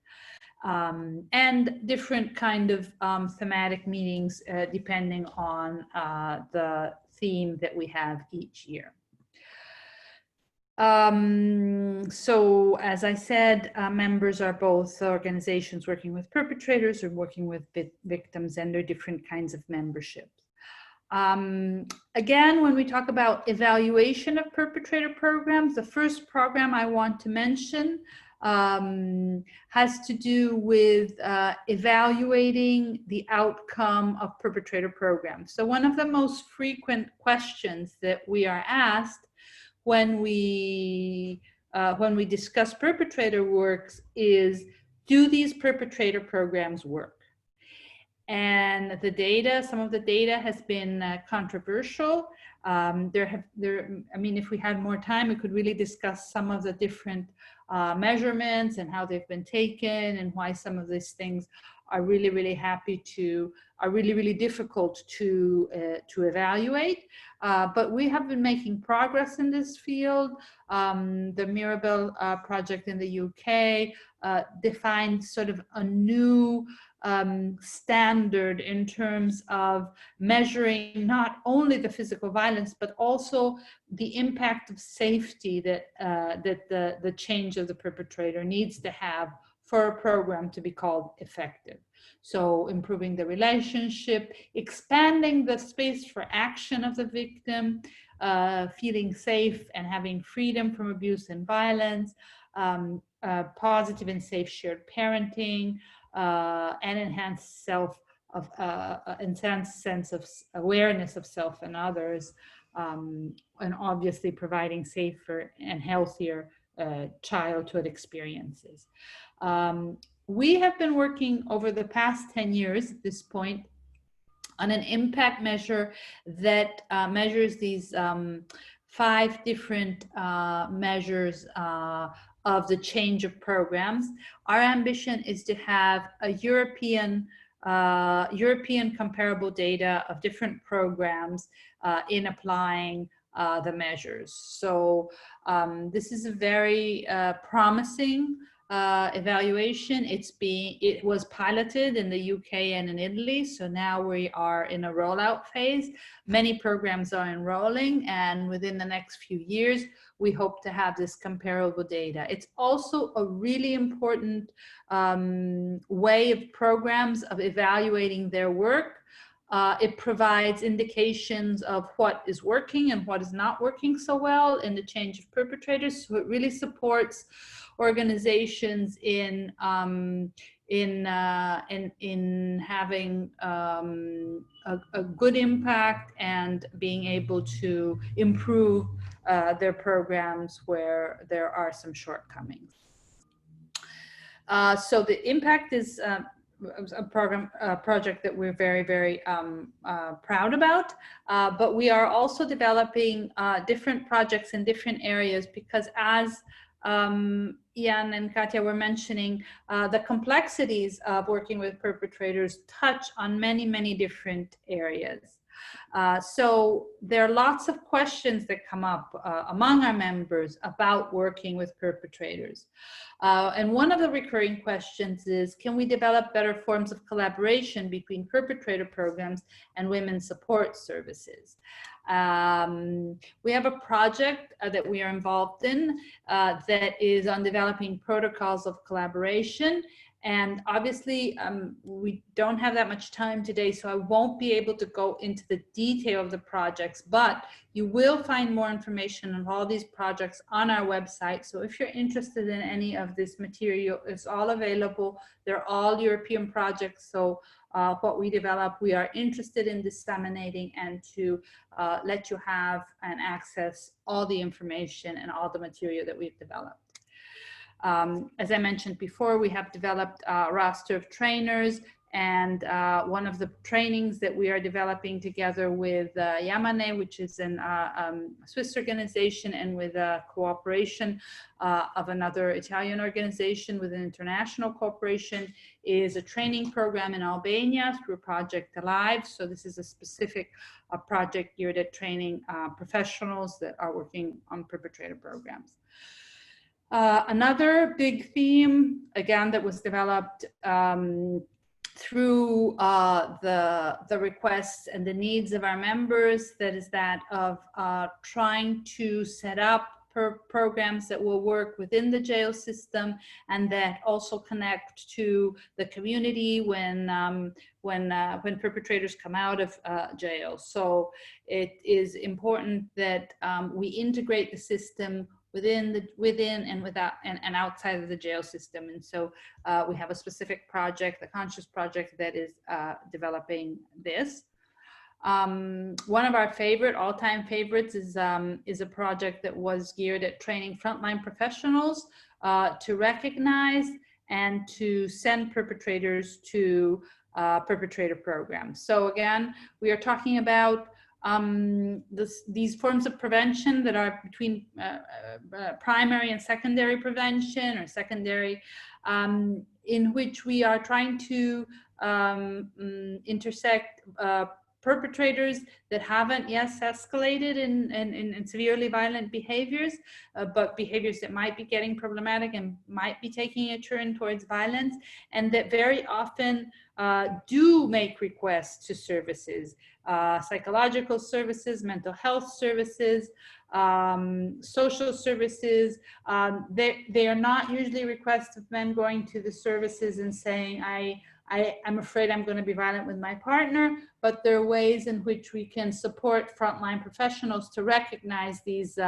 And different kind of thematic meetings depending on the theme that we have each year. So as I said, members are both organizations working with perpetrators or working with victims, and there are different kinds of memberships. Again, when we talk about evaluation of perpetrator programs, the first program I want to mention has to do with evaluating the outcome of perpetrator programs. So one of the most frequent questions that we are asked when we discuss perpetrator works is, do these perpetrator programs work? And the data, some of the data has been controversial. I mean, if we had more time, we could really discuss some of the different measurements and how they've been taken and why some of these things are really, really really difficult to evaluate. But we have been making progress in this field. The Mirabel project in the UK defined sort of a new standard in terms of measuring not only the physical violence, but also the impact of safety that, the change of the perpetrator needs to have for a program to be called effective. So improving the relationship, expanding the space for action of the victim, feeling safe and having freedom from abuse and violence, positive and safe shared parenting, and enhanced enhanced sense of awareness of self and others, and obviously providing safer and healthier childhood experiences. We have been working over the past 10 years at this point on an impact measure that measures these 5 different measures of the change of programs. Our ambition is to have a European comparable data of different programs in applying the measures. So this is a very promising evaluation. It was piloted in the UK and in Italy, so now we are in a rollout phase. Many programs are enrolling, and within the next few years we hope to have this comparable data. It's also a really important way of programs of evaluating their work. It provides indications of what is working and what is not working so well in the change of perpetrators. So it really supports organizations in having a good impact and being able to improve their programs where there are some shortcomings. So the impact is a project that we're very, very proud about, but we are also developing different projects in different areas because, as Ian and Katja were mentioning, the complexities of working with perpetrators touch on many, many different areas. So there are lots of questions that come up among our members about working with perpetrators. And one of the recurring questions is, can we develop better forms of collaboration between perpetrator programs and women's support services? We have a project that we are involved in that is on developing protocols of collaboration. And obviously, we don't have that much time today, so I won't be able to go into the detail of the projects, but you will find more information on all these projects on our website. So if you're interested in any of this material, it's all available. They're all European projects. So what we develop, we are interested in disseminating and to let you have and access all the information and all the material that we've developed. As I mentioned before, we have developed a roster of trainers, and one of the trainings that we are developing together with Yamane, which is a Swiss organization, and with a cooperation of another Italian organization with an international cooperation, is a training program in Albania through Project Alive. So this is a specific project geared at training professionals that are working on perpetrator programs. Another big theme, again, that was developed through the requests and the needs of our members, that is that of trying to set up programs that will work within the jail system and that also connect to the community when perpetrators come out of jail. So it is important that we integrate the system within and without and outside of the jail system. And so we have a specific project, the Conscious Project, that is developing this. One of our all-time favorites is a project that was geared at training frontline professionals to recognize and to send perpetrators to perpetrator programs. So again, we are talking about these forms of prevention that are between primary and secondary prevention, or secondary, in which we are trying to intersect perpetrators that haven't yet escalated in severely violent behaviors, but behaviors that might be getting problematic and might be taking a turn towards violence, and that very often do make requests to services, psychological services, mental health services, social services. They are not usually requests of men going to the services and saying, I'm afraid I'm going to be violent with my partner, but there are ways in which we can support frontline professionals to recognize these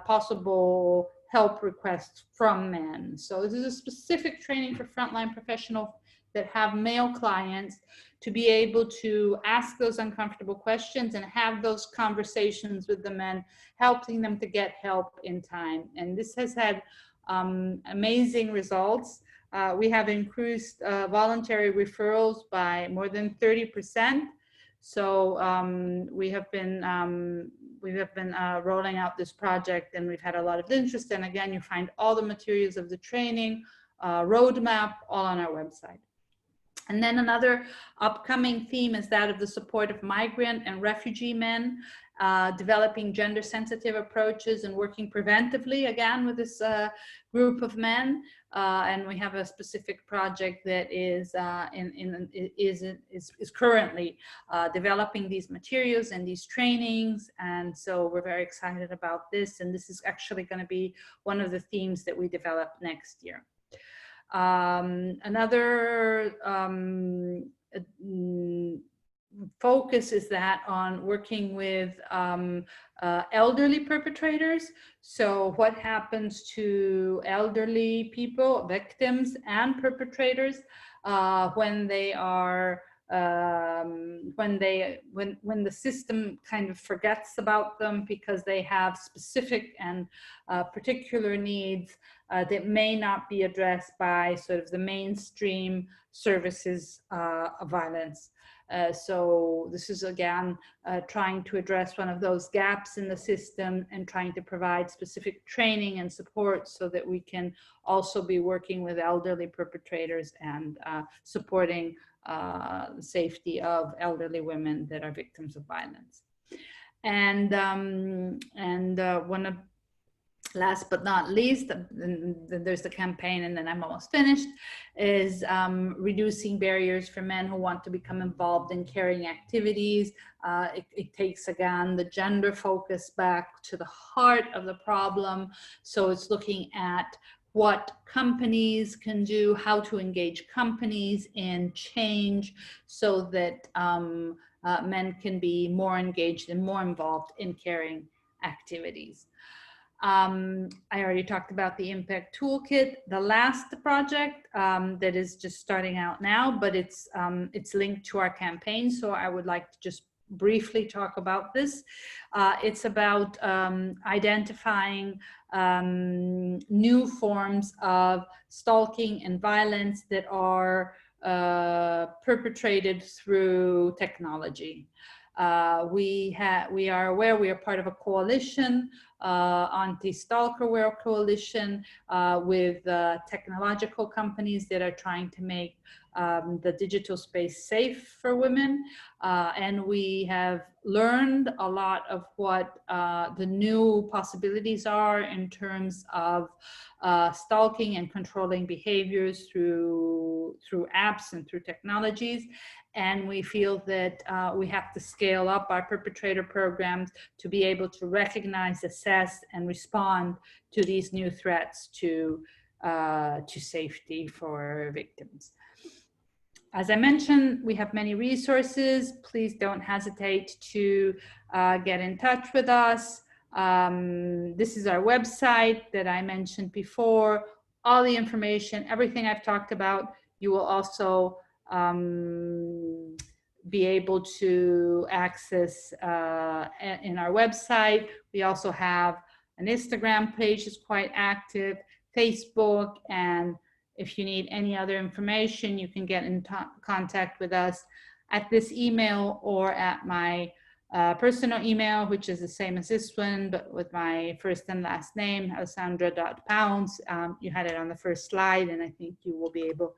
possible help requests from men. So this is a specific training for frontline professionals that have male clients to be able to ask those uncomfortable questions and have those conversations with the men, helping them to get help in time. And this has had amazing results. We have increased voluntary referrals by more than 30%. So we have been rolling out this project, and we've had a lot of interest. And again, you find all the materials of the training, roadmap, all on our website. And then another upcoming theme is that of the support of migrant and refugee men, developing gender-sensitive approaches and working preventively, again, with this group of men. And we have a specific project that is currently developing these materials and these trainings. And so we're very excited about this. And this is actually going to be one of the themes that we develop next year. Another focus is that on working with elderly perpetrators. So what happens to elderly people, victims and perpetrators, when they are when the system kind of forgets about them because they have specific and particular needs that may not be addressed by sort of the mainstream services of violence. So this is again trying to address one of those gaps in the system and trying to provide specific training and support so that we can also be working with elderly perpetrators and supporting the safety of elderly women that are victims of violence. And one of last but not least, there's the campaign, and then I'm almost finished, is reducing barriers for men who want to become involved in caring activities. It takes, again, the gender focus back to the heart of the problem. So it's looking at what companies can do, how to engage companies in change so that men can be more engaged and more involved in caring activities. I already talked about the Impact Toolkit, the last project that is just starting out now, but it's linked to our campaign. So I would like to just briefly talk about this. It's about identifying new forms of stalking and violence that are perpetrated through technology. We are aware we are part of a coalition, anti-stalkerware coalition, with technological companies that are trying to make the digital space safe for women. And we have learned a lot of what the new possibilities are in terms of stalking and controlling behaviors through apps and through technologies. And we feel that we have to scale up our perpetrator programs to be able to recognize, assess, and respond to these new threats to safety for victims. As I mentioned, we have many resources. Please don't hesitate to get in touch with us. This is our website that I mentioned before. All the information, everything I've talked about, you will also be able to access in our website. We also have an Instagram page that's quite active, Facebook, and if you need any other information, you can get in contact with us at this email or at my personal email, which is the same as this one, but with my first and last name, Alessandra.Pounds. You had it on the first slide, and I think you will be able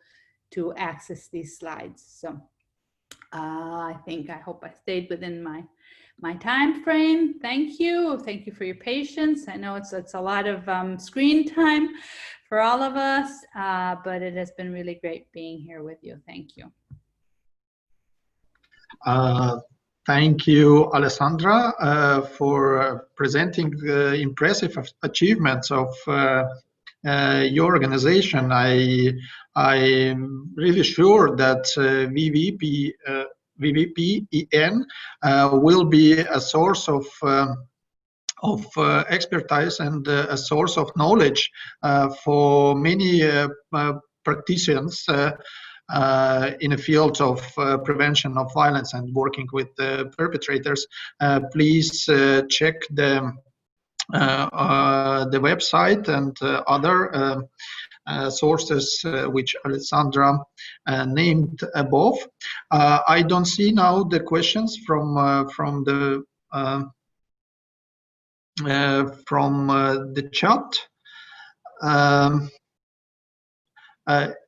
to access these slides. So I hope I stayed within my time frame. Thank you for your patience. I know it's a lot of screen time for all of us, but it has been really great being here with you. Thank you. Thank you, Alessandra, for presenting the impressive achievements of your organization. I'm really sure that VVPEN will be a source of expertise and a source of knowledge for many practitioners in the field of prevention of violence and working with perpetrators. Please check the website and other sources which Alessandra named above. I don't see now the questions from the chat.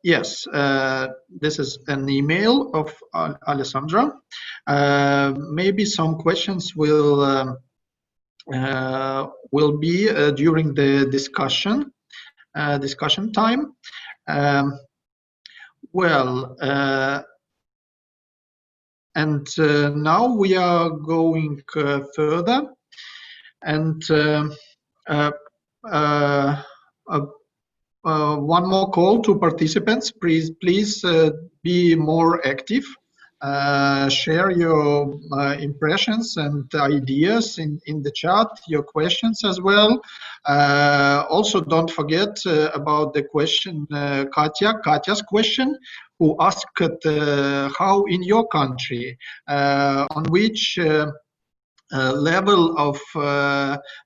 Yes, this is an email of Alessandra. Maybe some questions will be during the discussion time. And now we are going further, and one more call to participants. Please be more active. Share your impressions and ideas in the chat, your questions as well. Also, don't forget about the question Katya's question, who asked how in your country, on which level of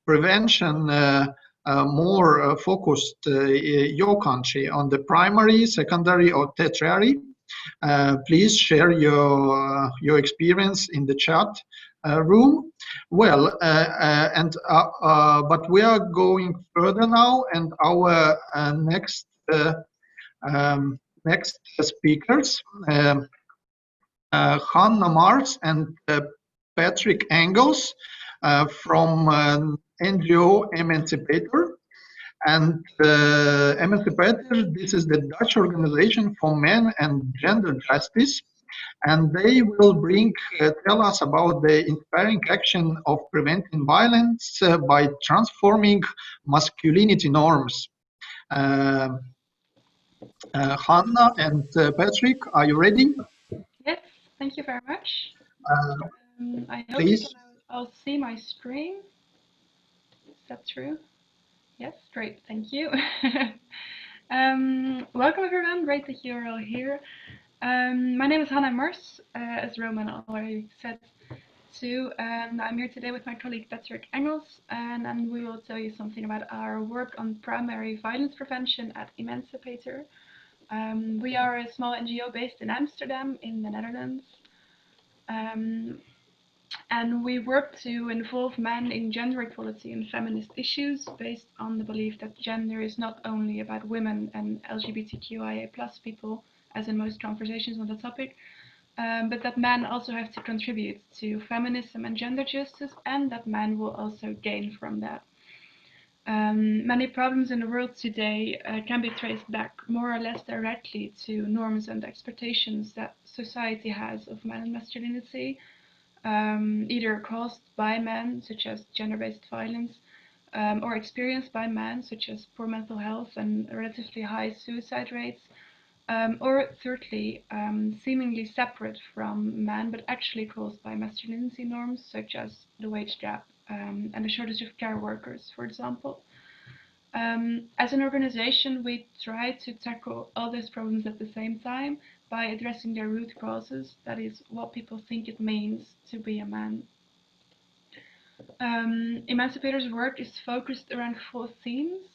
prevention more focused your country, on the primary, secondary, or tertiary. Please share your experience in the chat room. But we are going further now, and our next speakers, Hannah Marks and Patrick Engels from NGO Emancipator. And Emancipator, this is the Dutch organization for men and gender justice. And they will tell us about the inspiring action of preventing violence by transforming masculinity norms. Hannah and Patrick, are you ready? Yes, thank you very much. I hope please. you can all see my screen. Is that true? Yes, great, thank you. Welcome everyone, great that you're all here. My name is Hannah Mars, as Roman already said too, and I'm here today with my colleague Patrick Engels, and we will tell you something about our work on primary violence prevention at Emancipator. We are a small NGO based in Amsterdam in the Netherlands. And we work to involve men in gender equality and feminist issues based on the belief that gender is not only about women and LGBTQIA+ people, as in most conversations on the topic, but that men also have to contribute to feminism and gender justice, and that men will also gain from that. Many problems in the world today can be traced back more or less directly to norms and expectations that society has of man and masculinity, either caused by men, such as gender-based violence, or experienced by men, such as poor mental health and relatively high suicide rates, or thirdly, seemingly separate from men, but actually caused by masculinity norms, such as the wage gap and the shortage of care workers, for example. As an organization, we try to tackle all these problems at the same time by addressing their root causes, that is, what people think it means to be a man. Emancipator's work is focused around 4 themes.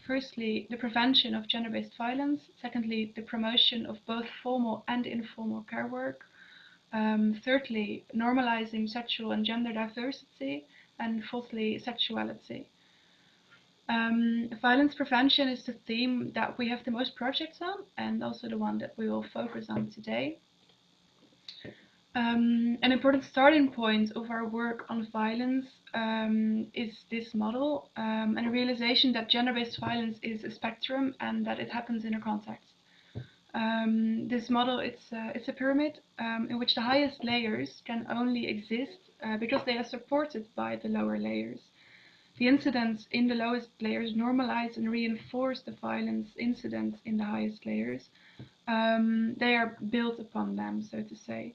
Firstly, the prevention of gender-based violence. Secondly, the promotion of both formal and informal care work. Thirdly, normalizing sexual and gender diversity. And fourthly, sexuality. Violence prevention is the theme that we have the most projects on, and also the one that we will focus on today. An important starting point of our work on violence is this model, and a realization that gender-based violence is a spectrum and that it happens in a context. This model, it's a pyramid in which the highest layers can only exist because they are supported by the lower layers. The incidents in the lowest layers normalize and reinforce the violence incidents in the highest layers. They are built upon them, so to say.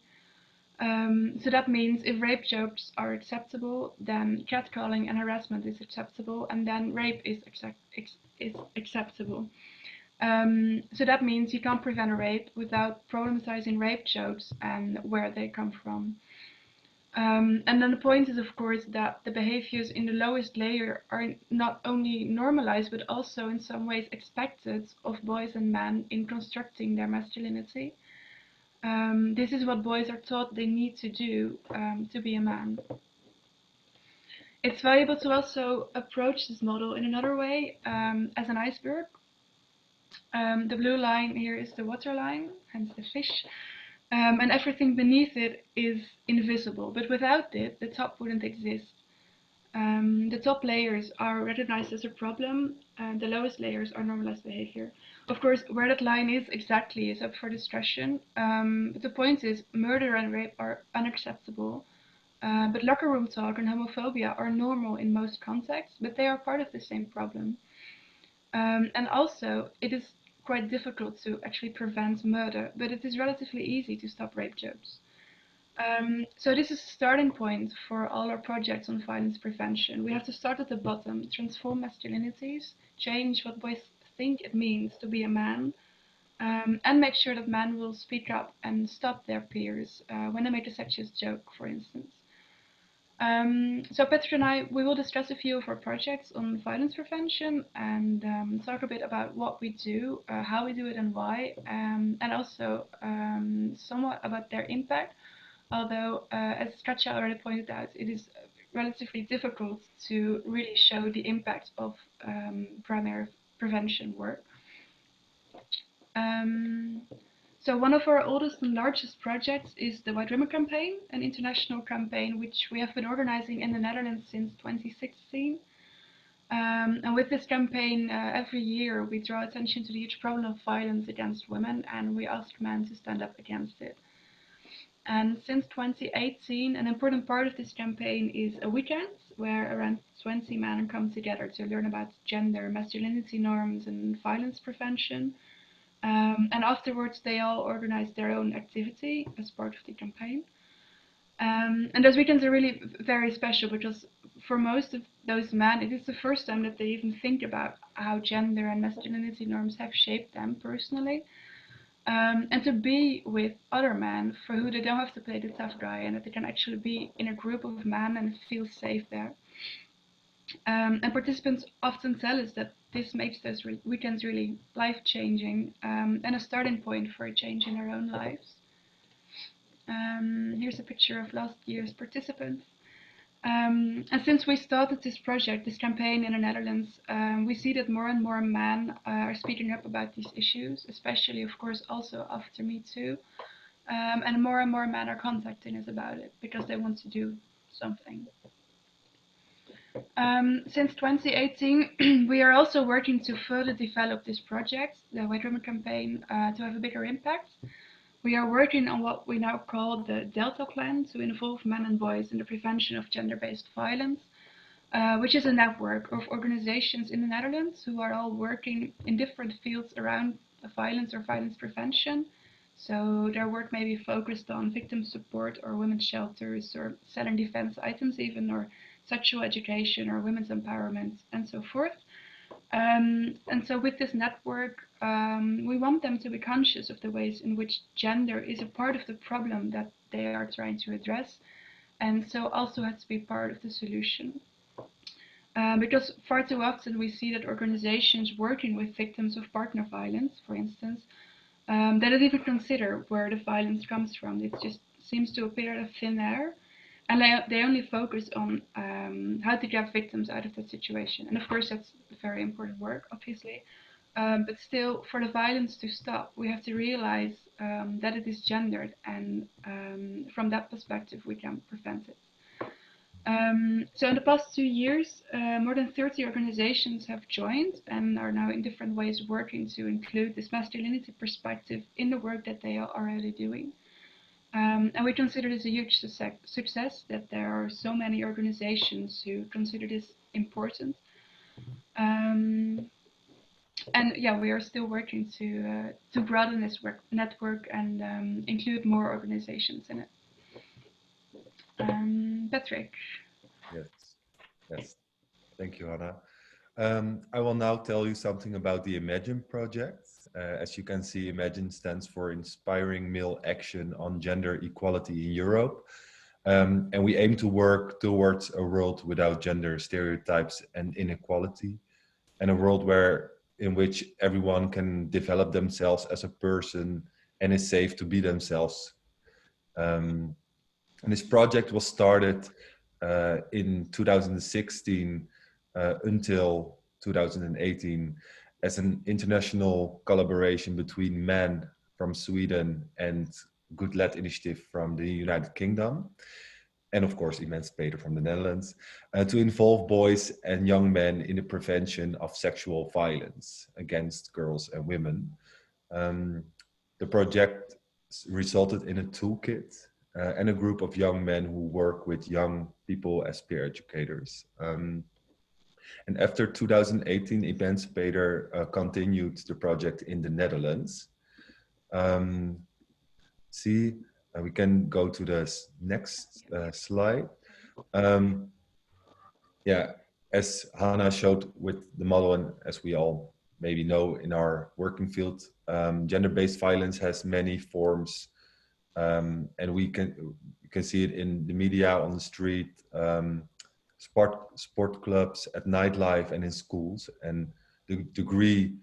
So that means if rape jokes are acceptable, then catcalling and harassment is acceptable, and then rape is acceptable. So that means you can't prevent a rape without problematizing rape jokes and where they come from. And then the point is, of course, that the behaviors in the lowest layer are not only normalized, but also in some ways expected of boys and men in constructing their masculinity. This is what boys are taught they need to do to be a man. It's valuable to also approach this model in another way, as an iceberg. The blue line here is the water line, hence the fish, and everything beneath it is invisible. But without it, the top wouldn't exist. The top layers are recognized as a problem, and the lowest layers are normalized behavior. Of course, where that line is exactly is up for discussion, but the point is murder and rape are unacceptable, but locker room talk and homophobia are normal in most contexts, but they are part of the same problem. And also, it is quite difficult to actually prevent murder, but it is relatively easy to stop rape jokes. So this is a starting point for all our projects on violence prevention. We have to start at the bottom, transform masculinities, change what boys think it means to be a man, and make sure that men will speak up and stop their peers when they make a sexist joke, for instance. So Petra and I, we will discuss a few of our projects on violence prevention and talk a bit about what we do, how we do it and why, and also somewhat about their impact. Although, as Katja already pointed out, it is relatively difficult to really show the impact of primary prevention work. So one of our oldest and largest projects is the White Women Campaign, an international campaign which we have been organizing in the Netherlands since 2016. And with this campaign, every year we draw attention to the huge problem of violence against women, and we ask men to stand up against it. And since 2018, an important part of this campaign is a weekend where around 20 men come together to learn about gender, masculinity norms, and violence prevention. And afterwards, they all organize their own activity as part of the campaign. And those weekends are really very special because for most of those men, it is the first time that they even think about how gender and masculinity norms have shaped them personally. And to be with other men for who they don't have to play the tough guy and that they can actually be in a group of men and feel safe there. And participants often tell us that this makes those weekends really life-changing and a starting point for a change in their own lives. Here's a picture of last year's participants. And since we started this project, this campaign in the Netherlands, we see that more and more men are speaking up about these issues, especially, of course, also after Me Too. And more men are contacting us about it because they want to do something. Since 2018, we are also working to further develop this project, the White Women Campaign, to have a bigger impact. We are working on what we now call the Delta Plan to involve men and boys in the prevention of gender-based violence, which is a network of organizations in the Netherlands who are all working in different fields around violence or violence prevention. So their work may be focused on victim support or women's shelters or selling defense items even, or sexual education or women's empowerment and so forth. And so with this network, we want them to be conscious of the ways in which gender is a part of the problem that they are trying to address, and so also has to be part of the solution. Because far too often we see that organizations working with victims of partner violence, for instance, they don't even consider where the violence comes from. It just seems to appear out of thin air. And they only focus on how to get victims out of that situation. And of course, that's very important work, obviously. But still, for the violence to stop, we have to realize that it is gendered. And from that perspective, we can prevent it. So in the past 2 years, more than 30 organizations have joined and are now in different ways working to include this masculinity perspective in the work that they are already doing. And we consider this a huge success that there are so many organizations who consider this important. And yeah, we are still working to broaden this network and include more organizations in it. Patrick. Yes. Thank you, Hannah. I will now tell you something about the Imagine project. As you can see, Imagine stands for Inspiring Male Action on Gender Equality in Europe. And we aim to work towards a world without gender stereotypes and inequality, and a world in which everyone can develop themselves as a person and is safe to be themselves. And this project was started in 2016 until 2018 as an international collaboration between men from Sweden and Good Lad Initiative from the United Kingdom, and of course Emancipator from the Netherlands, to involve boys and young men in the prevention of sexual violence against girls and women. The project resulted in a toolkit and a group of young men who work with young people as peer educators. And after 2018, Emancipator continued the project in the Netherlands. We can go to the next slide. As Hannah showed with the model, and as we all maybe know in our working field, gender-based violence has many forms, and you can see it in the media, on the street, sport clubs, at nightlife, and in schools. And the degree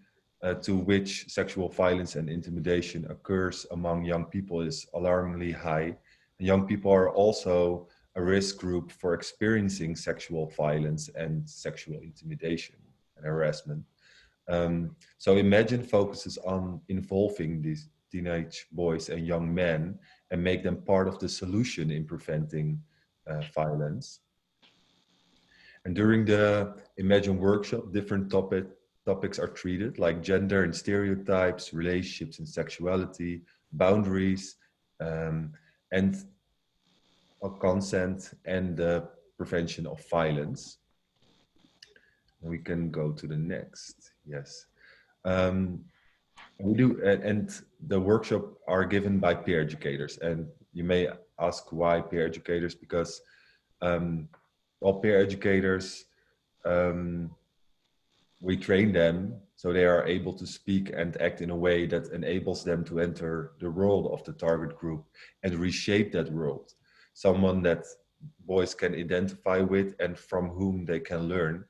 to which sexual violence and intimidation occurs among young people is alarmingly high. And young people are also a risk group for experiencing sexual violence and sexual intimidation and harassment. So Imagine focuses on involving these teenage boys and young men and make them part of the solution in preventing violence. And during the Imagine workshop, different topics are treated, like gender and stereotypes, relationships and sexuality, boundaries, and consent, and the prevention of violence. We can go to the next. Yes. We do, and the workshop are given by peer educators. And you may ask why peer educators, because all peer educators, we train them so they are able to speak and act in a way that enables them to enter the world of the target group and reshape that world. Someone that boys can identify with and from whom they can learn.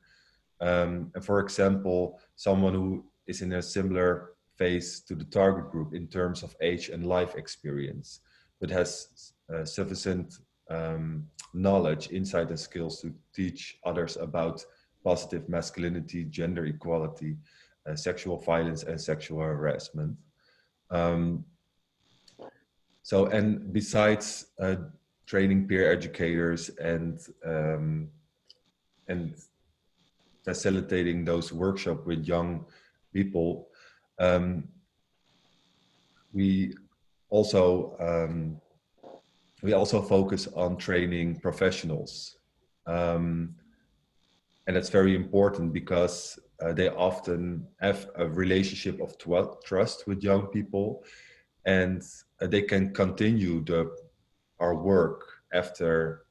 And for example, someone who is in a similar phase to the target group in terms of age and life experience, but has sufficient knowledge, insight, and skills to teach others about positive masculinity, gender equality, sexual violence, and sexual harassment. And besides training peer educators and facilitating those workshops with young people, we also focus on training professionals. And that's very important because they often have a relationship of trust with young people, and they can continue our work after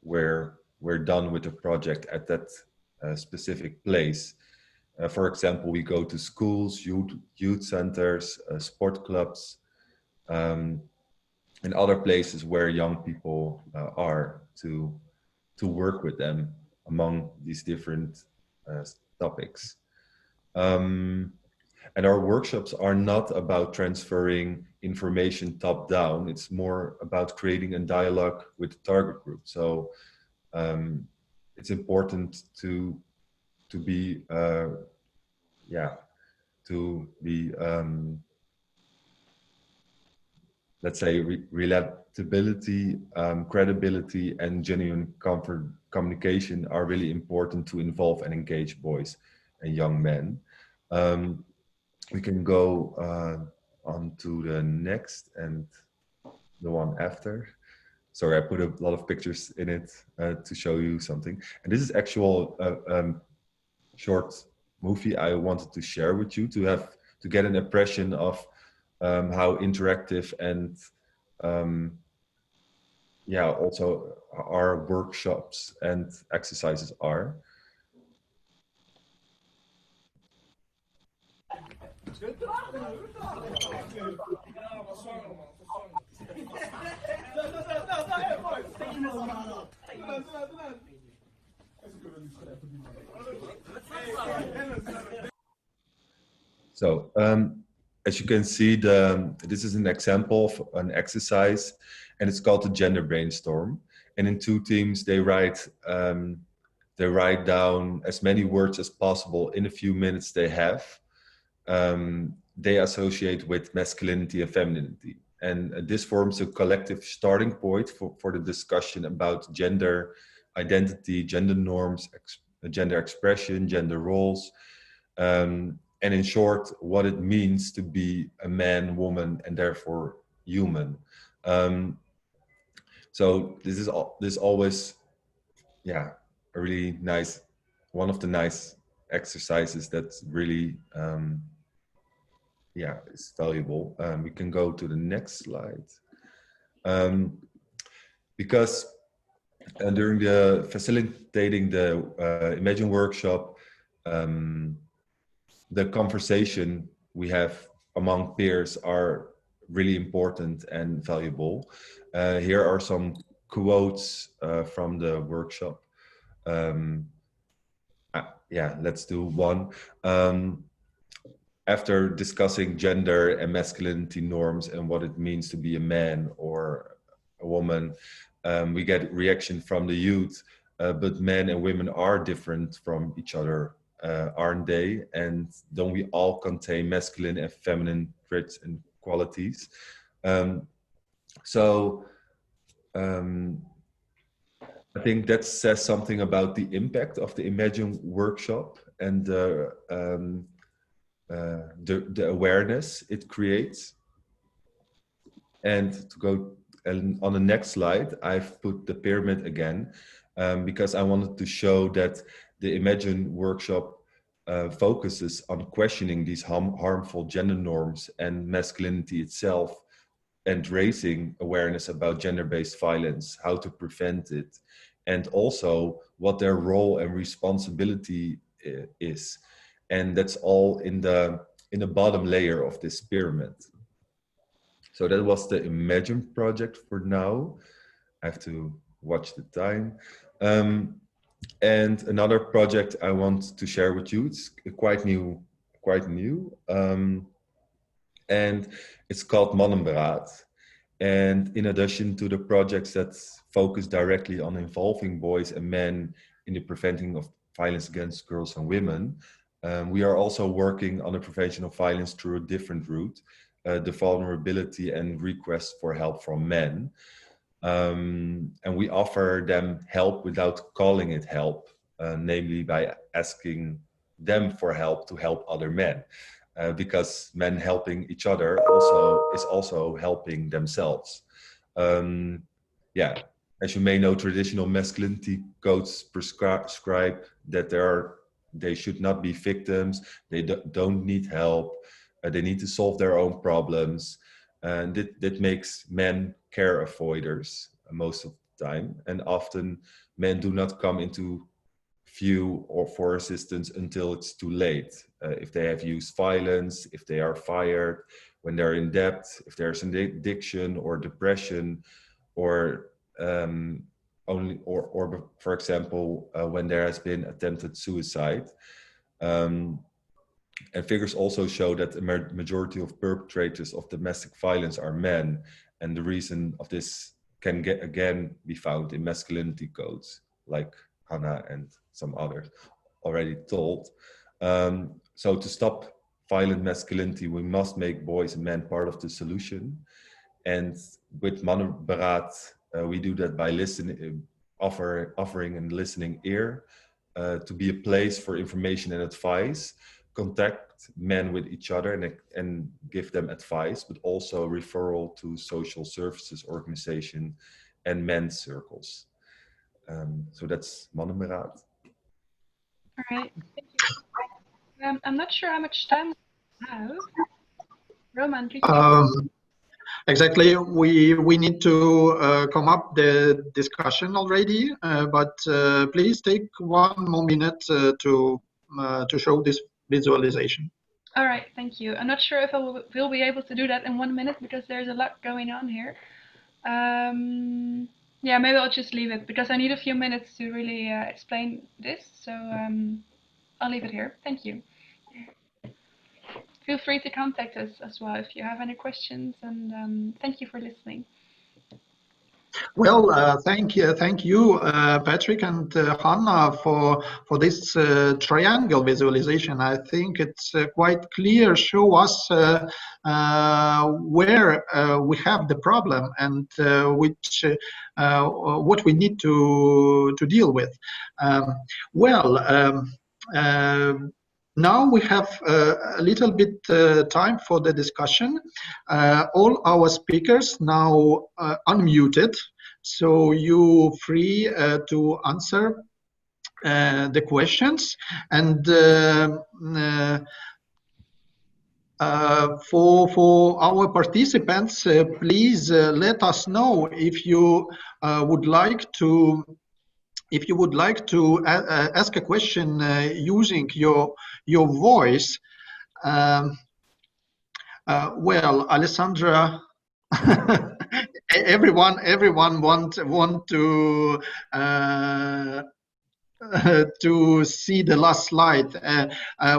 we're done with the project at that specific place. For example, we go to schools, youth centers, sport clubs, and other places where young people are to work with them among these different topics. And our workshops are not about transferring information top down. It's more about creating a dialogue with the target group. So it's important to be let's say, relatability, credibility, and genuine comfort communication are really important to involve and engage boys and young men. We can go on to the next and the one after. Sorry, I put a lot of pictures in it to show you something. And this is actual short movie I wanted to share with you to get an impression of how interactive and yeah, also our workshops and exercises are. So as you can see, this is an example of an exercise, and it's called the gender brainstorm. And in two teams, they write down as many words as possible in a few minutes they have. They associate with masculinity and femininity. And this forms a collective starting point for the discussion about gender identity, gender norms, gender expression, gender roles, and in short, what it means to be a man, woman, and therefore human. So this is always, yeah, a really nice, one of the nice exercises that's really, yeah, is valuable. We can go to the next slide. Because during the facilitating the Imagine workshop, the conversation we have among peers are really important and valuable. Here are some quotes from the workshop. Yeah, let's do one. After discussing gender and masculinity norms and what it means to be a man or a woman, we get reaction from the youth, but men and women are different from each other, aren't they? And don't we all contain masculine and feminine traits and qualities? So I think that says something about the impact of the Imagine workshop and the awareness it creates. And to go on the next slide, I've put the pyramid again because I wanted to show that the Imagine workshop focuses on questioning these harmful gender norms and masculinity itself, and raising awareness about gender-based violence, how to prevent it, and also what their role and responsibility is. And that's all in the bottom layer of this pyramid. So that was the Imagine project for now. I have to watch the time. And another project I want to share with you, it's quite new. And it's called Mannenberaad. And in addition to the projects that focus directly on involving boys and men in the preventing of violence against girls and women, we are also working on the prevention of violence through a different route, the vulnerability and request for help from men. And we offer them help without calling it help, namely by asking them for help to help other men. Because men helping each other is also helping themselves. Yeah, as you may know, traditional masculinity codes prescribe that they should not be victims, they don't need help, they need to solve their own problems, and that makes men care avoiders most of the time. And often men do not come into view or for assistance until it's too late. If they have used violence, if they are fired, when they're in debt, if there's an addiction or depression, or for example, when there has been attempted suicide. And figures also show that the majority of perpetrators of domestic violence are men, and the reason of this can again be found in masculinity codes, like Hannah and some others already told. So to stop violent masculinity, we must make boys and men part of the solution. And with Mannenberaad, we do that by listening, offering a listening ear to be a place for information and advice, contact men with each other and give them advice, but also referral to social services organization and men's circles. So that's Mannenberaad. All right. Thank you. I'm not sure how much time we have. Roman, could you? Exactly. We need to come up the discussion already, but please take 1 more minute to show this visualization. All right, thank you. I'm not sure if I will be able to do that in 1 minute because there's a lot going on here. Yeah, maybe I'll just leave it because I need a few minutes to really explain this. So I'll leave it here. Thank you. Feel free to contact us as well if you have any questions, and thank you for listening. Well, thank you, Patrick and Hannah, for this triangle visualization. I think it's quite clear. Show us where we have the problem and which what we need to deal with. Now we have a little bit time for the discussion. All our speakers now unmuted, so you're free to answer the questions. And for our participants, please let us know if you would like to. If you would like to ask a question using your voice, well, Alessandra, everyone want to see the last slide.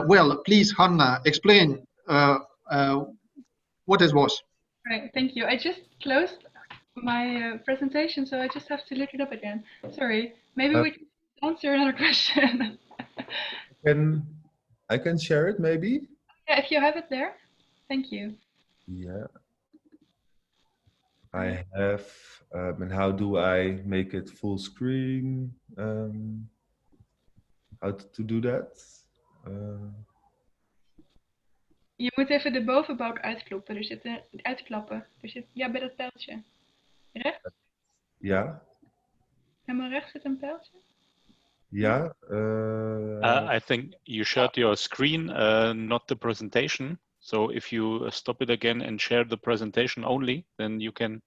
Well, please, Hannah, explain what it was. Right, thank you. I just closed my presentation, so I just have to look it up again. Sorry. Maybe we can answer another question. I can share it maybe? Yeah, if you have it there. Thank you. Yeah. I have, and how do I make it full screen? How to do that? Je moet even de bovenbalk uitklappen. Uitklappen. Ja, bij dat pijltje. Rechts? Ja. Helemaal rechts zit een pijltje? Ja. I think you shared your screen, not the presentation. So if you stop it again and share the presentation only, then you can.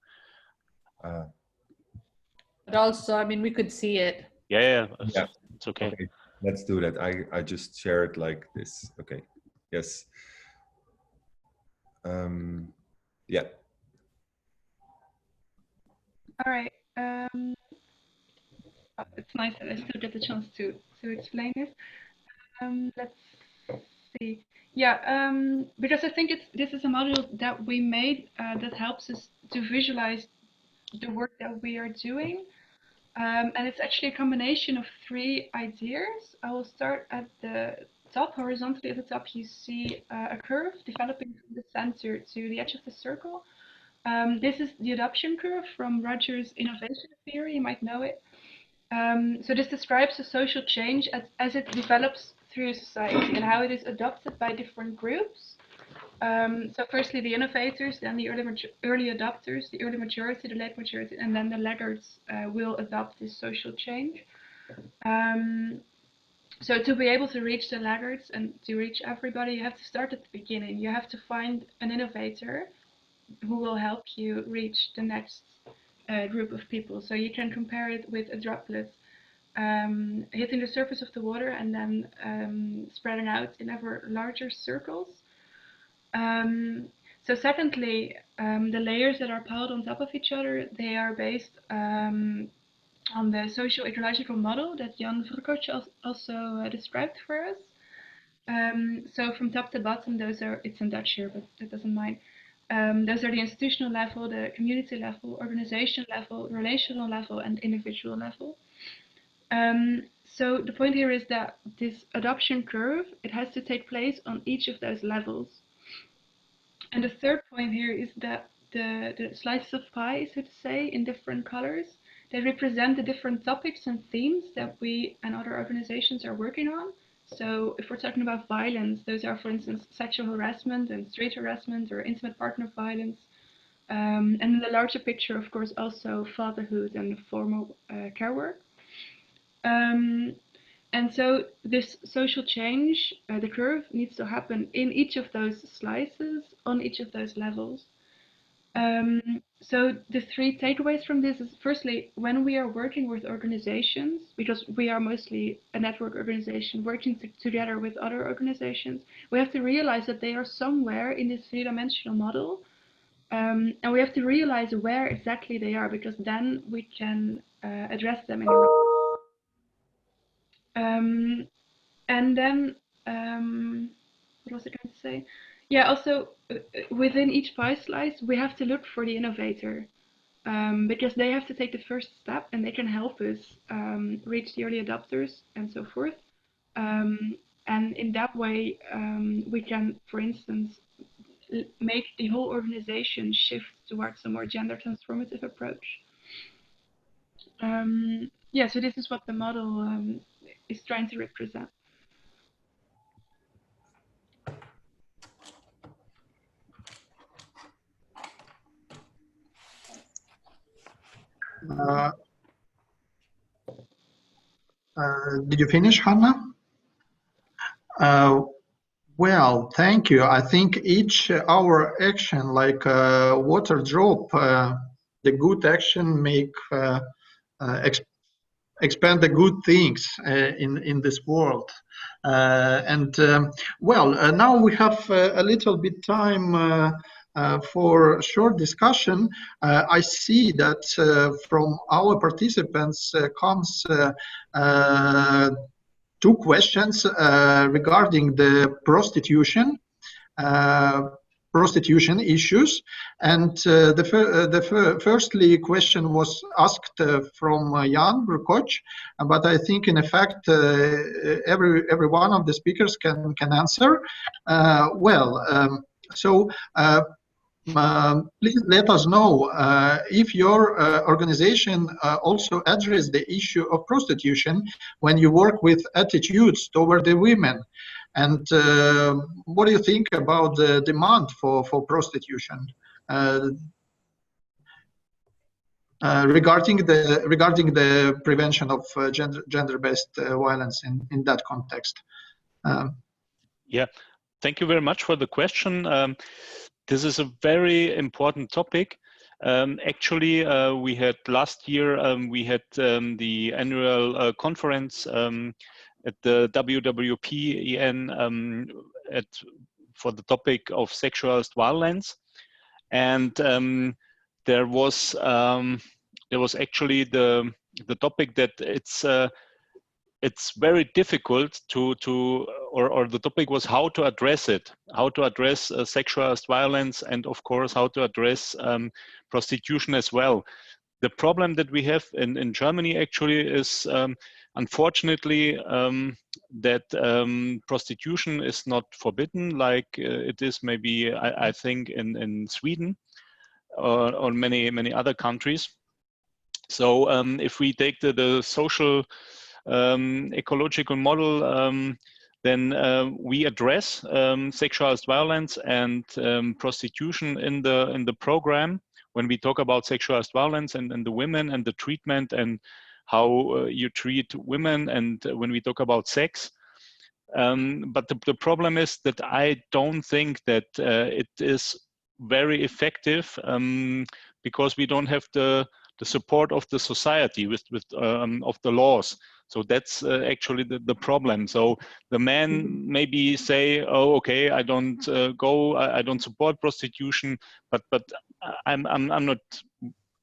But also, I mean, we could see it. Yeah, it's okay. Okay, let's do that. I just share it like this. Okay. Yes. Yeah. All right. It's nice that I still get the chance to explain this. Let's see. Yeah, because I think this is a model that we made that helps us to visualize the work that we are doing. And it's actually a combination of 3 ideas. I will start at the top. Horizontally at the top, you see a curve developing from the center to the edge of the circle. This is the adoption curve from Rogers' innovation theory. You might know it. So this describes a social change as it develops through society and how it is adopted by different groups. So firstly, the innovators, then the early adopters, the early majority, the late majority, and then the laggards will adopt this social change. So to be able to reach the laggards and to reach everybody, you have to start at the beginning. You have to find an innovator who will help you reach the next group of people. So you can compare it with a droplet hitting the surface of the water and then spreading out in ever larger circles. So secondly, the layers that are piled on top of each other, they are based on the socio-ecological model that Jan Verkoch also described for us. So from top to bottom, those are, it's in Dutch here, but that doesn't mind. Those are the institutional level, the community level, organization level, relational level, and individual level. So the point here is that this adoption curve, it has to take place on each of those levels. And the third point here is that the slices of pie, so to say, in different colors. They represent the different topics and themes that we and other organizations are working on. So if we're talking about violence, those are, for instance, sexual harassment and street harassment or intimate partner violence. And in the larger picture, of course, also fatherhood and formal care work. And so this social change, the curve, needs to happen in each of those slices, on each of those levels. So the three takeaways from this is, firstly, when we are working with organizations, because we are mostly a network organization working together with other organizations, we have to realize that they are somewhere in this three-dimensional model. And we have to realize where exactly they are, because then we can address them in a and then what was I going to say? Yeah, also within each pie slice, we have to look for the innovator, because they have to take the first step and they can help us reach the early adopters and so forth. And in that way, we can, for instance, make the whole organization shift towards a more gender transformative approach. Yeah, so this is what the model is trying to represent. Did you finish, Hannah? Well, thank you. I think each our action, like water drop, the good action make expand the good things in this world. Well, now we have a little bit time for short discussion. I see that from our participants comes two questions regarding the prostitution issues, and the firstly question was asked from Jan Brukoc, but I think in effect every one of the speakers can answer. Please let us know if your organization also addresses the issue of prostitution when you work with attitudes toward the women. And what do you think about the demand for prostitution regarding the prevention of gender-based violence in that context? Yeah, thank you very much for the question. This is a very important topic. Actually, we had last year, we had the annual conference at the WWPEN for the topic of sexualized violence. And there was actually the topic that it's very difficult or the topic was how to address it, how to address sexualized violence, and of course how to address prostitution as well. The problem that we have in Germany actually is unfortunately that prostitution is not forbidden like it is maybe I think in Sweden or many other countries. So if we take the social ecological model, then we address sexualized violence and prostitution in the program when we talk about sexualized violence and the women and the treatment and how you treat women, and when we talk about sex. But the problem is that I don't think that it is very effective because we don't have the support of the society of the laws. So that's actually the problem. So the men maybe say, "Oh, okay, I don't go, I don't support prostitution," but I'm not.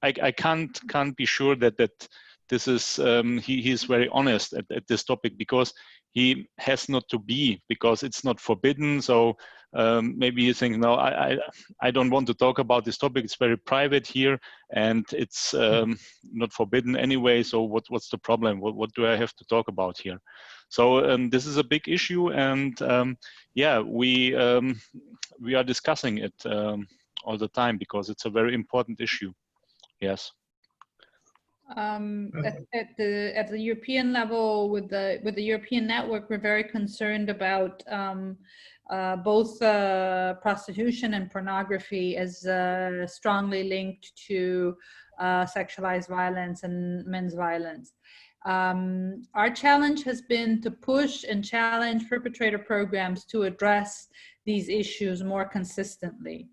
I can't be sure that this is he is very honest at this topic, because he has not to be, because it's not forbidden. So maybe you think, no, I don't want to talk about this topic. It's very private here, and it's not forbidden anyway. So what's the problem? What do I have to talk about here? So this is a big issue, and yeah, we are discussing it all the time, because it's a very important issue. Yes. At the European level, with the European network, we're very concerned about both prostitution and pornography as strongly linked to sexualized violence and men's violence. Our challenge has been to push and challenge perpetrator programs to address these issues more consistently.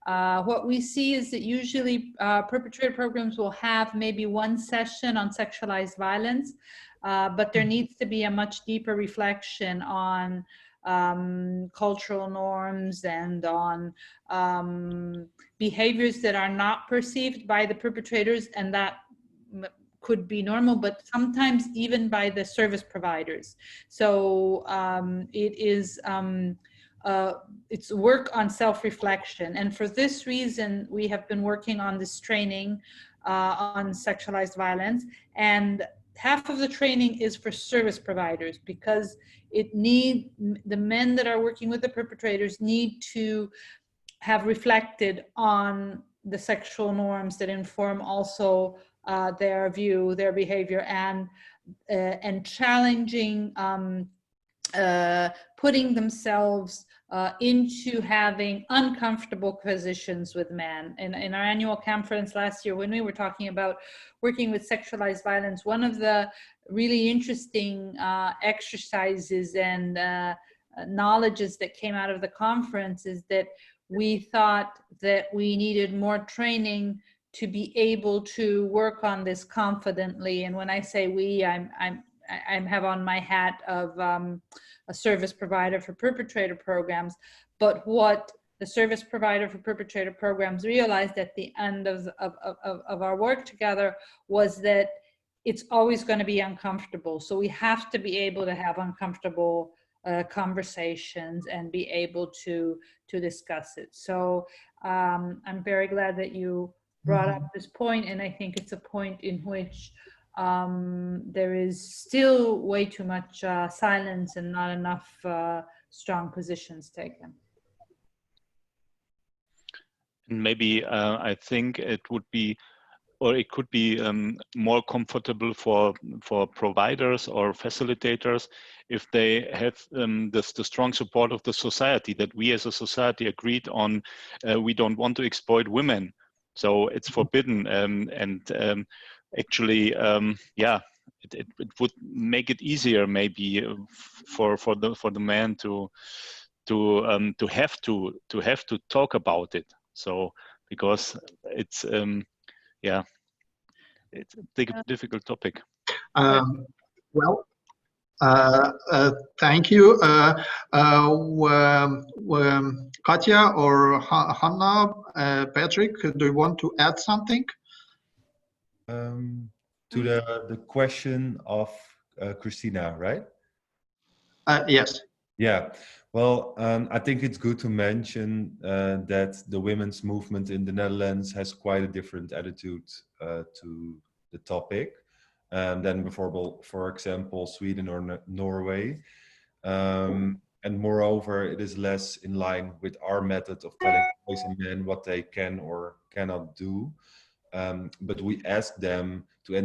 What we see is that usually perpetrator programs will have maybe one session on sexualized violence, but there needs to be a much deeper reflection on cultural norms and on behaviors that are not perceived by the perpetrators, and that could be normal, but sometimes even by the service providers. So it is it's work on self-reflection, and for this reason we have been working on this training on sexualized violence, and half of the training is for service providers, because the men that are working with the perpetrators need to have reflected on the sexual norms that inform also their view, their behavior, and challenging putting themselves into having uncomfortable positions with men. In our annual conference last year, when we were talking about working with sexualized violence, one of the really interesting exercises and knowledges that came out of the conference is that we thought that we needed more training to be able to work on this confidently. And when I say we, I have on my hat of a service provider for perpetrator programs, but what the service provider for perpetrator programs realized at the end of our work together was that it's always going to be uncomfortable. So we have to be able to have uncomfortable conversations and be able to discuss it. So I'm very glad that you brought up this point, and I think it's a point in which there is still way too much silence and not enough strong positions taken. Maybe I think it would be, or it could be more comfortable for providers or facilitators if they have the strong support of the society, that we as a society agreed on we don't want to exploit women. So it's forbidden, and actually, yeah, it would make it easier maybe for the man to have to talk about it. So because it's yeah, it's a difficult topic. Well, thank you. Katja or Hannah, Patrick, do you want to add something? To the question of Christina, right? Yes. Yeah. Well, I think it's good to mention that the women's movement in the Netherlands has quite a different attitude to the topic than, for example, Sweden or Norway. And moreover, it is less in line with our method of telling boys and men what they can or cannot do. But we ask them to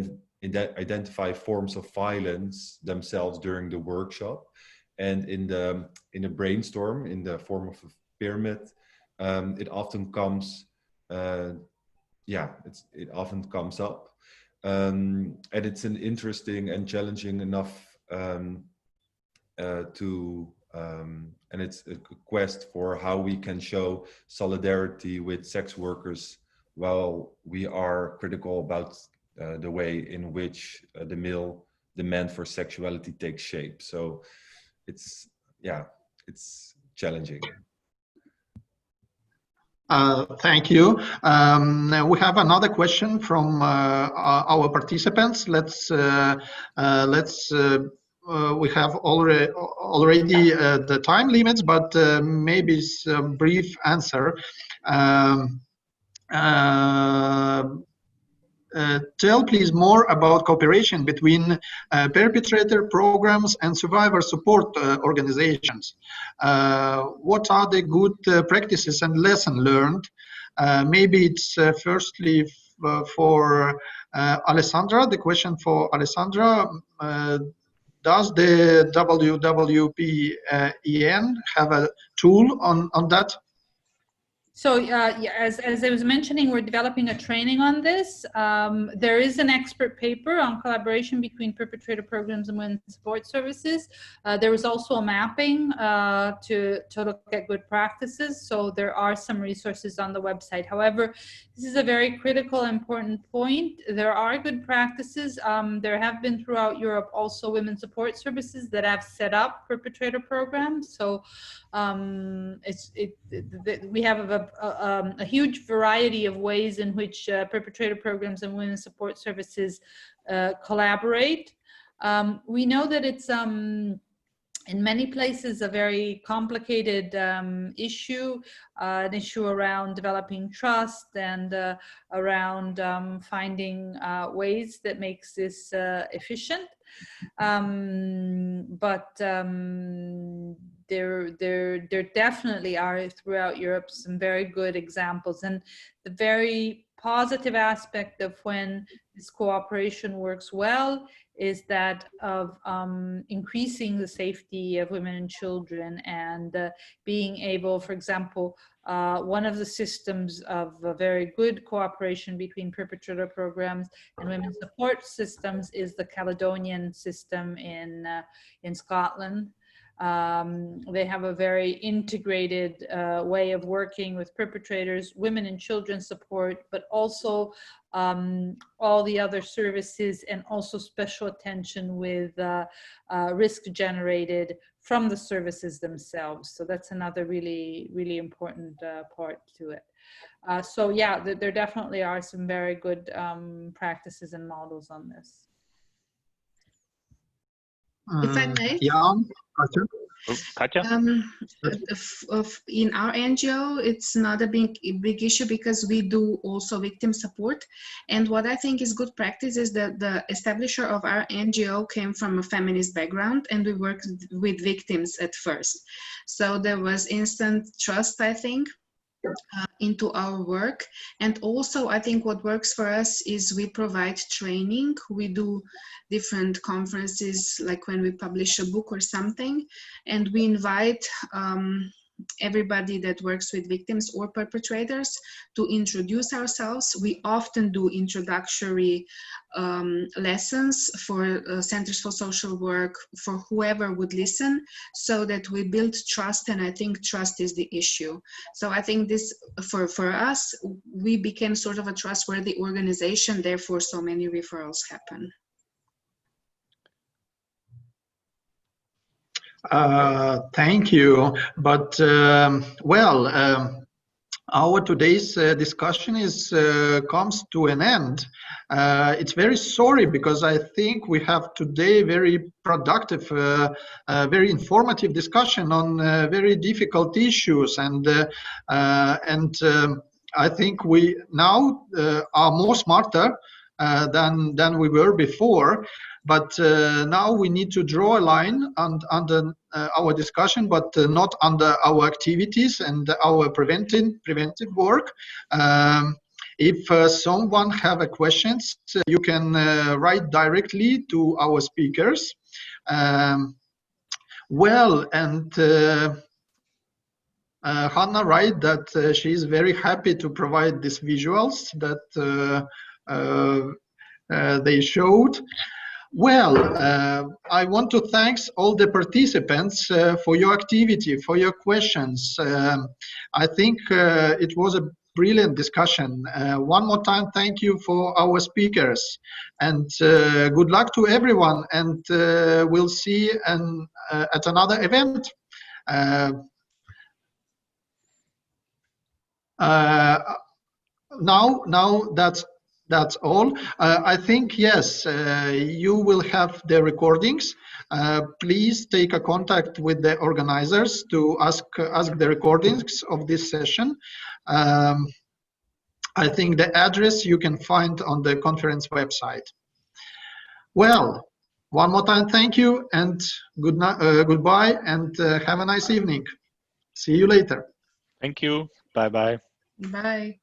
identify forms of violence themselves during the workshop. And in a brainstorm, in the form of a pyramid, it often comes, it often comes up. And it's an interesting and challenging enough and it's a quest for how we can show solidarity with sex workers while we are critical about the way in which the demand for sexuality takes shape. So it's challenging. Thank you. We have another question from our participants. We have already the time limits, but maybe some brief answer. Tell please more about cooperation between perpetrator programs and survivor support organizations. What are the good practices and lessons learned Maybe it's firstly for Alessandra, the question for Alessandra. Does the WWPEN have a tool on that? So yeah, as I was mentioning, we're developing a training on this. There is an expert paper on collaboration between perpetrator programs and women's support services. There was also a mapping to look at good practices. So there are some resources on the website. However, this is a very critical, important point. There are good practices. There have been throughout Europe also women's support services that have set up perpetrator programs. So we have a huge variety of ways in which perpetrator programs and women's support services collaborate. We know that it's in many places a very complicated issue, an issue around developing trust and around finding ways that makes this efficient. There definitely are throughout Europe some very good examples, and the very positive aspect of when this cooperation works well is that of increasing the safety of women and children and being able, for example, one of the systems of a very good cooperation between perpetrator programs and women's support systems is the Caledonian system in Scotland. They have a very integrated way of working with perpetrators, women and children support, but also all the other services, and also special attention with risk generated from the services themselves. So that's another really, really important part to it. So yeah, there definitely are some very good practices and models on this. If I may? Yeah, Katja? Katja? In our NGO, it's not a big issue because we do also victim support. And what I think is good practice is that the establisher of our NGO came from a feminist background, and we worked with victims at first. So there was instant trust, I think, into our work. And also I think what works for us is we provide training. We do different conferences, like when we publish a book or something, and we invite everybody that works with victims or perpetrators to introduce ourselves. We often do introductory lessons for centers for social work, for whoever would listen, so that we build trust, and I think trust is the issue. So I think this, for us, we became sort of a trustworthy organization, therefore so many referrals happen. Thank you. But our today's discussion comes to an end. It's very sorry because I think we have today very productive, very informative discussion on very difficult issues, and I think we now are more smarter than we were before. But now we need to draw a line under our discussion, but not under our activities and our preventive work. If someone have a questions, you can write directly to our speakers. Hannah write that she is very happy to provide these visuals that they showed. Well, I want to thank all the participants for your activity, for your questions. I think it was a brilliant discussion. One more time, thank you for our speakers, and good luck to everyone, and we'll see at another event. Now that's all. I think, yes, you will have the recordings. Please take a contact with the organizers to ask the recordings of this session. I think the address you can find on the conference website. Well, one more time, thank you, and goodbye, and have a nice evening. See you later. Thank you. Bye-bye. Bye.